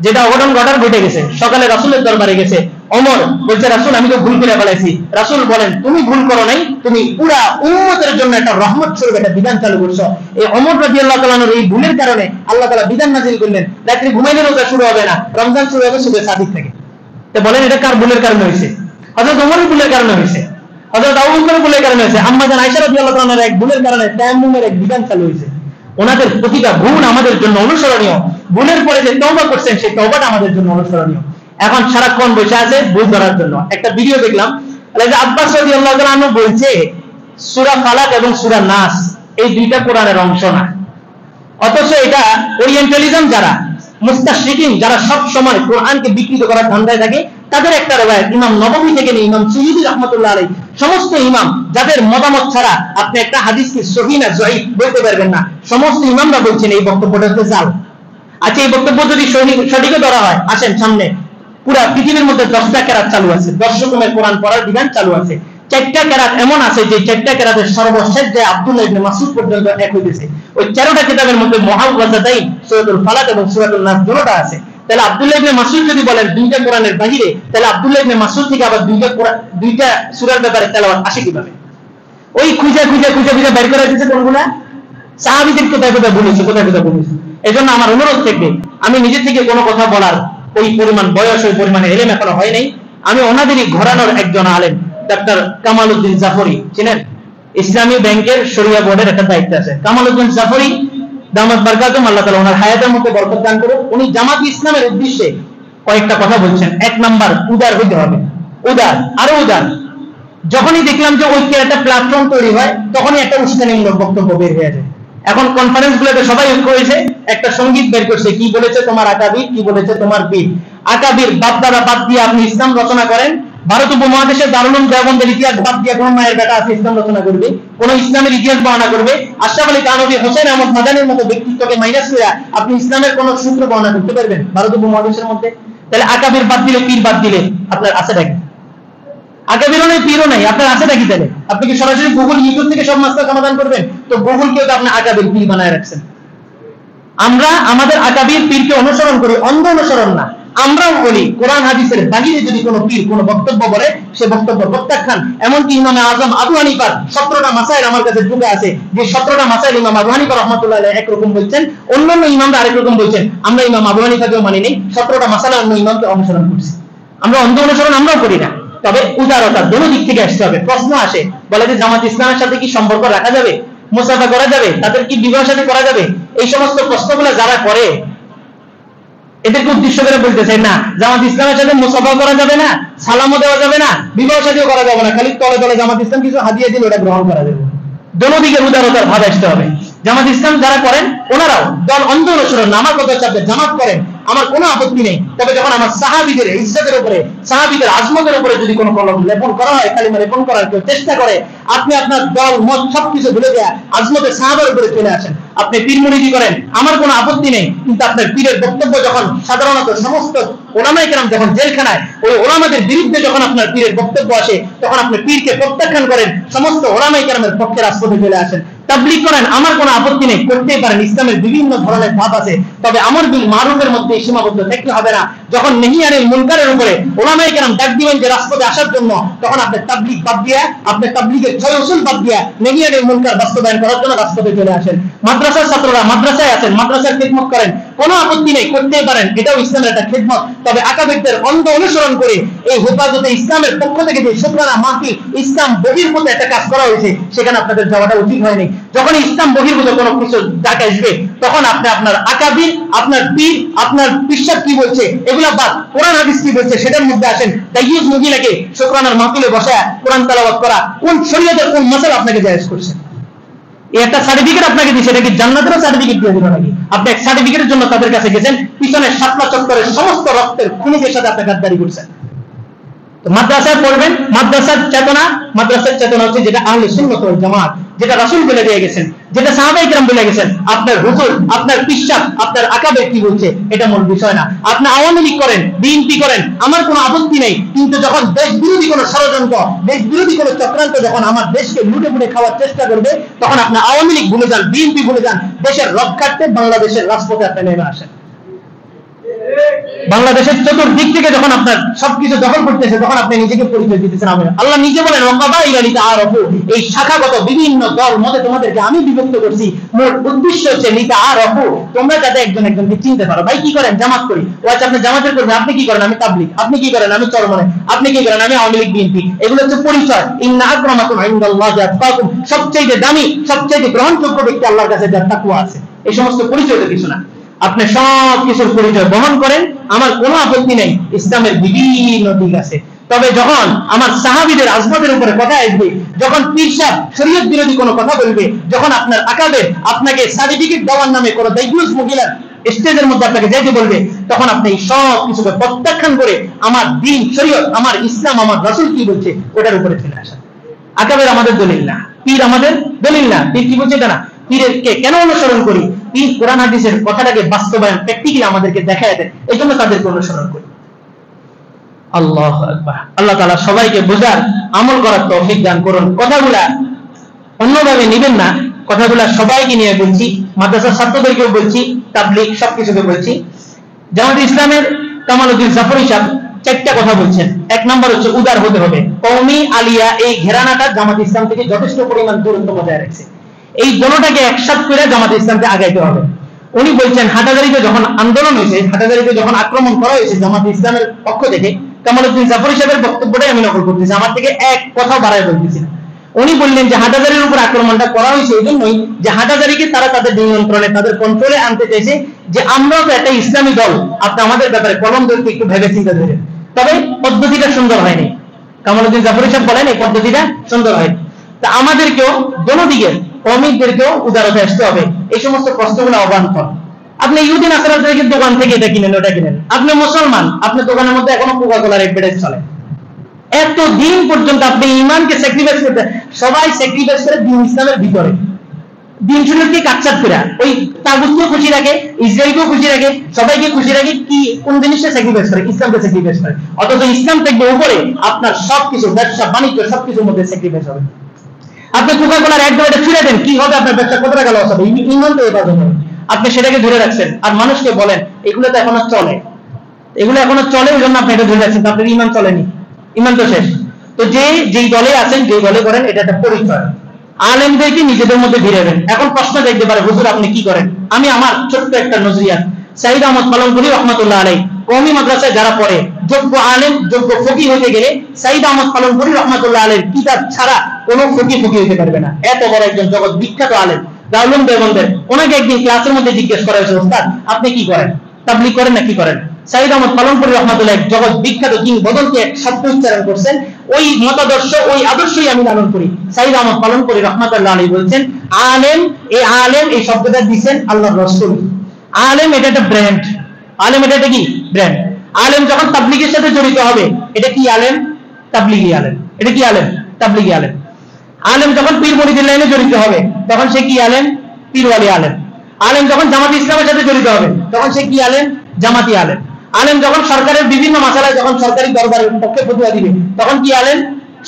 যেটা অঘটন ঘটার ঘটে গেছে, সকালে রাসূলের দরবারে গেছে, ওমর বলছে রাসূল আমি তো ভুল করে ফেলেছি। রাসূল বলেন তুমি ভুল করো নাই, তুমি পুরা উম্মতের জন্য একটা রহমত স্বরূপ একটা বিধান চালু করছো। এই ওমর রাদিয়াল্লাহু তাআলার এই ভুলের কারণে আল্লাহ তাআলা বিধান নাযিল করলেন, রাত্রি ঘুমাইলে রোজা শুরু হবে না, রমজান শুরু হবে সুবহে সাদিক থেকে। তো বলেন এটা কার ভুলের কারণে হয়েছে? হযরত ওমরের ভুলের কারণে হয়েছে, হযরত আবু বকরের ভুলের কারণে হয়েছে, আম্মা জান আয়েশা রাদিয়াল্লাহু তাআলার এক ভুলের কারণে তায়াম্মুমের এক বিধান চালু হয়েছে। ওনাদের প্রতিটা ভুল আমাদের জন্য অনুসরণীয়। ভুলের পরে যে তওবা করছেন, সেই তওবাটা আমাদের জন্য অনুসরণীয়। এখন সারাক্ষণ বসে আছে ভুল ধরার জন্য। একটা ভিডিও দেখলাম, আব্বাস রাদিয়াল্লাহু তাআলা আনহু বলছে সূরা ফালাক এবং সূরা নাস এই দুইটা কোরআনের অংশ না। অথচ এটা ওরিয়েন্টালিজম যারা, মুস্তাশরিকিন যারা সব সময় কোরআনকে বিকৃত করার ধান্দায় থাকে, তাদের একটা রওয়ায়াত ইমাম নববী থেকে নিয়ে ইমাম সুয়ুতী রাহমাতুল্লাহ আলাইহি, সমস্ত ইমাম যাদের মতামত ছাড়া আপনি একটা হাদিসকে সহিহ না জয়ীফ বলতে পারবেন না, সমস্ত ইমামরা বলছেন এই বক্তব্যটা হচ্ছে জাল। আচ্ছা, এই বক্তব্য যদি সঠিকও ধরা হয়, আসেন সামনে পুরা পৃথিবীর মধ্যে 10টা কেরাত চালু আছে, 10 রকমের কোরআন পড়ার বিধান চালু আছে। 4টা কেরাত এমন আছে যে 4টা কেরাতের সর্বশেষ যে আব্দুল্লাহ ইবনে মাসউদ পর্যন্ত এক হইতেছে। ওই 13টা কিতাবের মধ্যে মুআওয়াযাতাইন, সূরাতুল ফালাক এবং সূরাতুল নাস দুটোটা আছে। তাহলে আব্দুল্লাহ ইবনে মাসউদ যদি বলেন 2টা কোরআনের বাহিরে, তাহলে আব্দুল্লাহ ইবনে মাসউদ থেকে আবার 2টা সূরার ব্যাপারে তেলাওয়াত আসে কিভাবে? ওই খুঁজে বের করে দিয়েছে কোনগুলা? সাহাবীদের কোথায় বলেছে, কোথায় বলেছে। এজন্য আমার অনুরোধ থাকবে, আমি নিজে থেকে কোনো কথা বলার ওই পরিমাণ বয়স, ওই পরিমাণে এলেম এখনো হয় নাই। আমি ওনাদেরই ঘরানোর একজন আলেম, ডাক্তার কামাল উদ্দিন জাফরি, চিনেন? ইসলামী ব্যাংকের শরিয়া বোর্ডের একটা দায়িত্ব আছে। কামাল উদ্দিন জাফরি দামাত বারকাতুম, আল্লাহ তাআলা ওনার হায়াতের মধ্যে বরকত দান করুন। উনি জামাত ইসলামের উদ্দেশ্যে কয়েকটা কথা বলছেন। 1 নাম্বার, উদার হইতে হবে, উদার, আরো উদার। যখনই দেখলাম যে ঐক্যের একটা প্ল্যাটফর্ম তৈরি হয়, তখনই একটা উস্কানিমূলক বক্তব্য বের হয়ে যায়। এখন কনফারেন্স গুলোতে সবাই ঐক্য হয়েছে, একটা সঙ্গীত বের করছে, কি বলেছে তোমার আকাবির, কি বলেছে তোমার পীর। আকাবির বাপ দাদা বাদ দিয়ে আপনি ইসলাম রচনা করেন, ভারত উপমহাদেশের দারুল উলুম দেওবন্দের ইতিহাস বাদ দিয়ে কোন মায়ের বেটা আছে ইসলাম রচনা করবে, কোন ইসলামের ইতিহাস বর্ণনা করবে? আশরাফ আলী থানভী, হোসেন আহমদ মাদানির মতো ব্যক্তিত্বকে মাইনাস করে আপনি ইসলামের কোন সূত্র বর্ণনা করতে পারবেন ভারত উপমহাদেশের মধ্যে? তাহলে আকাবির বাদ দিলে, পীর বাদ দিলে আপনার আছেটা কি? আকাবিরও নেই, পীরও নাই, আপনার আছেটা কি? তাহলে আপনি কি সরাসরি গুগল ইউটিউব থেকে সব মাসলা সমাধান করবেন? তো গুগলকেও তো আপনি আকাবির পীর বানায় রাখছেন। আমরা আমাদের আকাবির পীরকে অনুসরণ করি, অন্ধ অনুসরণ না। আমরাও বলি কোরআন হাদিসের বাহিরে যদি কোনো পীর কোনো বক্তব্য বলে, সে বক্তব্য প্রত্যাখ্যান। এমনকি ইমামে আজম আবু হানিফার 17টা মাসাইল আমার কাছে ঢুকে আছে, যে 17টা মাসাইল ইমাম আবু হানিফা রাহমাতুল্লাহ আলাইহি একরকম বলছেন, অন্যান্য ইমামরা আরেক রকম বলছেন। আমরা ইমাম আবু হানিফাকেও মানি নেই, 17টা মাসালা অন্য ইমামকে অনুসরণ করছি। আমরা অন্ধ অনুসরণ আমরাও করি না। তবে উদারতা দোনো দিক থেকে আসতে হবে। প্রশ্ন আসে, বলে যে জামাত ইসলামের সাথে কি সম্পর্ক রাখা যাবে, মুসাফা করা যাবে, তাদের কি বিবাহ শাদী করা যাবে? এই সমস্ত প্রশ্নগুলো যারা করে এদেরকে উদ্দেশ্য করে বলতেছে না জামাত ইসলামের সাথে মুসাফা করা যাবে না, সালামও দেওয়া যাবে না, বিবাহ শাদীও করা যাবে না, খালি তলে তলে জামাত ইসলাম কিছু হাদিয়া দিলে ওটা গ্রহণ করা যাবে। দোনো দিকে উদারতার ভাব আসতে হবে। জামাত ইসলাম যারা করেন ওনারাও দল অন্ধ অনুসরণ না। আমার কথা হচ্ছে আপনি জামাত করেন, আমার কোনো আপত্তি নেই। তবে যখন আমার সাহাবীদের ইজ্জতের উপরে, সাহাবীদের আজমতের উপরে যদি কোনো কলম লেপন করা হয়, কালিমা লেপন করার কেউ চেষ্টা করে, আপনি আপনার দল মত সবকিছু ভুলে দেয়া আজমতের সাহাবার উপরে চলে আসেন। আপনি পীর মুরিদি করেন, আমার কোনো আপত্তি নেই। কিন্তু আপনার পীরের বক্তব্য যখন সাধারণত সমস্ত ওলামায়ে কেরাম যখন জেলখানায়, ওই ওলামাদের বিরুদ্ধে যখন আপনার পীরের বক্তব্য আসে, তখন আপনি পীরকে প্রত্যাখ্যান করেন, সমস্ত ওলামায়ে কেরামের পক্ষে রাজপথে চলে আসেন। তাবলীগ করেন, আমার কোনো আপত্তি নেই, করতেই পারেন। ইসলামের বিভিন্ন ধরনের ধাপ আছে, তবে আমর বিল মারুফের মধ্যে সীমাবদ্ধ থাকতে হবে না। যখন নহি আনিল মুনকারের উপরে ওলামায়ে কেরাম ডাক দিবেন যে রাজপথে আসার জন্য, তখন আপনি তাবলীগ বাদ দিয়া, আপনি তাবলীগের 6 উসুল বাদ দিয়া নহি আনিল মুনকার বাস্তবায়ন করার জন্য রাজপথে চলে আসেন। মাদ্রাসার ছাত্ররা মাদ্রাসায় আছেন, মাদ্রাসার খিদমত করেন, কোনো আপত্তি নেই, করতেই পারেন। এটাও ইসলামের একটা খিদমত। তবে আকাবিরদের অন্ধ অনুসরণ করে এই হেফাজতে ইসলামের পক্ষ থেকে যে শুকরানা মাহফিল ইসলাম বহির্ভূত একটা কাজ করা হয়েছে, সেখানে আপনাদের যাওয়াটা উচিত হয়নি। যখন ইসলাম বহির্ভূত কোনো কিছু ডাক আসবে, তখন আপনি আপনার আকাবির, আপনার পীর, আপনার বিশ্বাস কি বলছে এগুলা বাদ, কোরআন হাদিস কি বলছে সেটার মধ্যে আসেন। দাইয়ুস মহিলাকে শুকরানার মাহফিলে বসায় কোরআন তেলাওয়াত করা কোন শরীয়তের কোন মাসালা আপনাকে জায়েজ করছে? একটা সার্টিফিকেট আপনাকে দিয়েছে, এটা কি জান্নাতের সার্টিফিকেট দিয়ে দিল নাকি? আপনি এক সার্টিফিকেটের জন্য তাদের কাছে গেছেন, পিছনে শাপলা চত্বরের সমস্ত রক্তের খুনিদের সাথে আপনি গাদ্দারি করছেন। তো মাদ্রাসায় পড়বেন, মাদ্রাসার চেতনা হচ্ছে যেটা আহলে সুন্নাত ওয়াল জামাত, যেটা রাসূল বলে দিয়ে গেছেন, যেটা সাহাবায়ে কেরাম বলে গেছেন। আপনার হুজুর, আপনার পিশাব, আপনার আকাবের কি বলছে এটা মূল বিষয় না। আপনি আওয়ামী লীগ করেন, বিএনপি করেন, আমার কোনো আপত্তি নেই। কিন্তু যখন দেশ বিরোধী কোনো ষড়যন্ত্র, দেশ বিরোধী কোনো চক্রান্ত যখন আমার দেশকে লুটে পুটে খাওয়ার চেষ্টা করবে, তখন আপনি আওয়ামী লীগ ভুলে যান, বিএনপি ভুলে যান, দেশের রক্ষার্থে বাংলাদেশের রাজপথে আপনি নেমে আসেন। বাংলাদেশের চতুর্দিক থেকে যখন আপনার সবকিছু দখল করতেছে, তখন আপনি নিজেকে পরিচয় দিতেছেন। আল্লাহ নিজে বলেন এই শাখাগত বিভিন্ন দল মতে তোমাদেরকে আমি বিভক্ত করছি, মোট উদ্দেশ্য হচ্ছে নিতা আরফু, তোমরা যাতে একজন একজনকে চিনতে পারো। ভাই কি করেন? জামাত করি। ও আচ্ছা, আপনি জামাতের করবেন, আপনি কি করেন? আমি তাবলীগ। আপনি কি করেন? আমি চরমনে। আপনি কি করেন? আমি আওয়ামী লীগ, বিএনপি। এগুলো হচ্ছে পরিচয়। ইন্না আকরামাকুম ইনদাল্লাহি আতকাকুম, সবচেয়ে দামি, সবচেয়ে গ্রহণযোগ্য ব্যক্তি আল্লাহর কাছে যার তাকওয়া আছে। এই সমস্ত পরিচয় তো কিছু না। আপনি সব কিছুর পরিচয় বহন করেন, আমার কোনো আপত্তি নেই। ইসলামের বিভিন্ন দিক আছে। তবে যখন আমার সাহাবীদের আজমতের উপরে কথা আসবে, যখন পীর সাহেব শরীয়ত বিরোধী কোনো কথা বলবে, যখন আপনার আকাবের আপনাকে সার্টিফিকেট দেওয়ার নামে কোনো দাইয়ুস মহিলার স্টেজের মধ্যে আপনাকে যেতে বলবে, তখন আপনি সব কিছুকে প্রত্যাখ্যান করে আমার দ্বীন, শরীয়ত, আমার ইসলাম, আমার রাসূল কি বলছে ওটার উপরে চলে আসেন। আকাবের আমাদের দলিল না, পীর আমাদের দলিল না। পীর কি বলছে এটা না। পীরকে কেন অনুসরণ করি? পীর কোরআন হাদিসের কথাটাকে বাস্তবায়ন প্র্যাকটিক্যালি আমাদেরকে দেখায় দেন, এই জন্য তাদেরকে অনুসরণ করি। আল্লাহু আকবার। আল্লাহ তাআলা সবাইকে বোঝার, আমল করার তৌফিক দান করুন। কথাগুলা অন্যভাবে নেবেন না, কথাগুলা সবাইকে নিয়ে বলছি, মাদ্রাসার ছাত্রদেরকেও বলছি, তাবলীগ সবকিছুকে বলছি। জামাত ইসলামের কামালউদ্দিন জাফরি সাহেব 4টা কথা বলছেন। 1 নম্বর হচ্ছে উদার হতে হবে। কওমি আলিয়া এই ঘেরানাটা জামাত ইসলাম থেকে যথেষ্ট পরিমাণ দূরত্ব বজায় রাখছে। এই দলটাকে একসাথে করে জামাত ইসলামকে আগাইতে হবে। উনি বলছেন হাটাজারিতে যখন আন্দোলন হয়েছে, হাটাজারিতে যখন আক্রমণ করা হয়েছে জামাত ইসলামের পক্ষ থেকে, কামালউদ্দিন জাফরি সাহেবের বক্তব্যটাই আমি নকল করতেছি, আমার থেকে এক কথা বাড়ায় বলতেছি না। উনি বললেন যে হাটাজারির উপর আক্রমণটা করা হয়েছে এই জন্যই যে হাটাজারিকে তারা তাদের নিয়ন্ত্রণে, তাদের কন্ট্রোলে আনতে চাইছে, যে আমরাও তো একটা ইসলামী দল, আপনি আমাদের ব্যাপারে কলম ধরতে একটু ভেবে চিন্তা ধরেন। তবে পদ্ধতিটা সুন্দর হয়নি। কামালউদ্দিন জাফরি সাহেব বলেন এই পদ্ধতিটা সুন্দর হয়নি। তা আমাদেরকেও দোনো দিকের কওমিদেরকেও উদারতা আসতে হবে। এই সমস্ত প্রশ্নগুলো অবান্তর। আপনি ইহুদি নাসারাদের দোকান থেকে এটা কিনেন, ওটা কিনেন। আপনি মুসলমান, আপনার দোকানের মধ্যে এখনো কোকা কোলার অ্যাডভার্টাইজ চলে, এত দিন পর্যন্ত আপনি ঈমানকে স্যাক্রিফাইস করতে, সবাই স্যাক্রিফাইস করে দিন ইসলামের ভিতরে, দিন শুরুকে কাটছাট করে ওই তাগুতকেও খুশি রাখে, ইসরায়েলকেও খুশি রাখে, সবাইকে খুশি রাখে, কি কোন জিনিসটা স্যাক্রিফাইস করে? ইসলামকে স্যাক্রিফাইস করে। অথচ ইসলাম থাকবে উপরে, আপনার সবকিছু ব্যবসা বাণিজ্য সবকিছুর মধ্যে স্যাক্রিফাইস হবে। আপনি কোকা-কোলার এক ডলারটা ছুড়ে দেন, কি হবে? আপনার ব্যবসা কত টাকা লস হবে? ঈমান তো হেফাজত হবে। আপনি সেটাকে ধরে রাখছেন আর মানুষকে বলেন এগুলো তো এখনো চলে, এগুলো এখনো চলে, ওই জন্য আপনি এটা ধরে রাখছেন, আপনার ঈমান চলেনি, ঈমান তো শেষ। তো যেই দলে আছেন, যে দলে করেন, এটা একটা পরিচয়। আলেমদেরকে নিজেদের মধ্যে ভিড়াবেন। এখন প্রশ্ন দেখতে পারে, হুজুর আপনি কি করেন? আমি আমার ছোট্ট একটা নজরিয়া, সাইদ আহমদ পালনপুরি রহমতুল্লাহ আলাইহি কওমি মাদ্রাসায় যারা পড়ে, যোগ্য আলেম যোগ্য ফকি হতে গেলে সাইদ আহমদ পালনপুরি রহমতুল্লাহ আলাইহির কিতাব ছাড়া কোনো ফকি হতে পারবে না। এত বড় একজন জগৎ বিখ্যাত আলেম দারুল দেওবন্দের, ওনাকে একদিন ক্লাসের মধ্যে জিজ্ঞেস করা হয়েছে, ওস্তাদ আপনি কি করেন? তাবলীগ করেন না কি করেন? সাইদ আহমদ পালনপুরি রহমতুল্লাহ জগৎ বিখ্যাত কিংবদন্তি এক শব্দ উচ্চারণ করছেন, ওই মতাদর্শ ওই আদর্শই আমি লালন করি। সাইদ আহমদ পালনপুরি রহমতুল্লাহ আলাইহি বলছেন, আলেম এই শব্দটা দিবেন আল্লাহর রাসূল। আলেম এটা একটা ব্র্যান্ড, আলেম এটা কি ব্র্যান্ড। আলেম যখন তাবলীগের সাথে জড়িত হবে, এটা কি আলেম? তাবলীগী আলেম। এটা কি আলেম? তাবলীগী আলেম। আলেম যখন পীর মুরিদের লাইনে জড়িত হবে, তখন সে কি আলেম? পীরওয়ালি আলেম। আলেম যখন জামাতি ইসলামের সাথে জড়িত হবে, তখন সে কি আলেম? জামাতি আলেম। আলেম যখন সরকারের বিভিন্ন মাসালায় যখন সরকারি দরবারের পক্ষে ফতোয়া দিবে, তখন কি আলেম?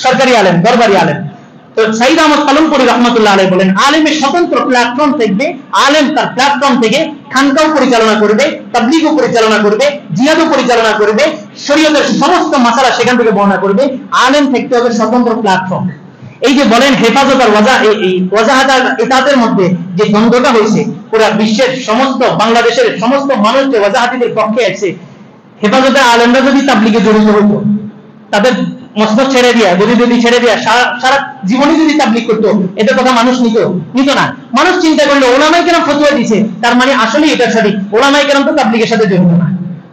সরকারি আলেম, দরবারি আলেম। তো সাইদ আহমদ পালনপুরি রহমতুল্লাহ আলাইহি বলেন, আলেমের স্বতন্ত্র প্ল্যাটফর্ম থাকবে। আলেম তার প্ল্যাটফর্ম থেকে খানকাও পরিচালনা করবে, তাবলীগও পরিচালনা করবে, জিহাদও পরিচালনা করবে, শরীয়তের সমস্ত মাসালা সেখান থেকে বর্ণনা করবে। আলেম থাকতে হবে স্বতন্ত্র প্ল্যাটফর্ম। এই যে বলেন হেফাজত আর ওয়াজাহাত আর ইতাতের মধ্যে যে দ্বন্দ্বটা হয়েছে, পুরা বিশ্বের সমস্ত, বাংলাদেশের সমস্ত মানুষ যে ওয়াজাহাতিদের পক্ষে আছে, হেফাজতের আলেমরা যদি তাবলীগে জড়িত হতো, তাদের মসনদ ছেড়ে দিয়া, যদি ছেড়ে দিয়া সারা জীবনে যদি তাবলীগ করতো, এটা কথা মানুষ নিত না। মানুষ চিন্তা করলো ওলামায়ে কেরাম ফতোয়া দিয়েছে, তার মানে আসলে এটা সঠিক, ওলামায়ে কেরাম তো তাবলীগের সাথে জড়িত না।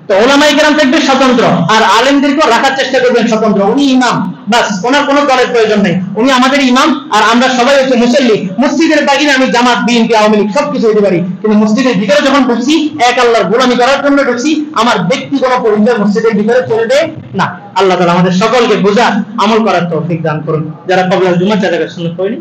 তো ওলামায়ে কেরাম থাকবে স্বতন্ত্র, আর আলেমদেরকেও রাখার চেষ্টা করবেন স্বতন্ত্র। উনি ইমাম, বাস, ওনার কোনো দলের প্রয়োজন নেই, উনি আমাদের ইমাম, আর আমরা সবাই হচ্ছে মুসল্লি। মসজিদের বাইরে আমি জামাত, বিএনপি, আওয়ামী লীগ সবকিছু হতে পারি, কিন্তু মসজিদের ভিতরে যখন ঢুকছি, এক আল্লাহর গোলামি করার জন্য ঢুকছি, আমার ব্যক্তিগত পরিচয় মসজিদের ভিতরে চলবে না। আল্লাহ তাআলা আমাদের সকলকে বোঝা আমল করার তৌফিক দান করুন। যারা কবলার জুমা যারা সুন্নাত পড়েনি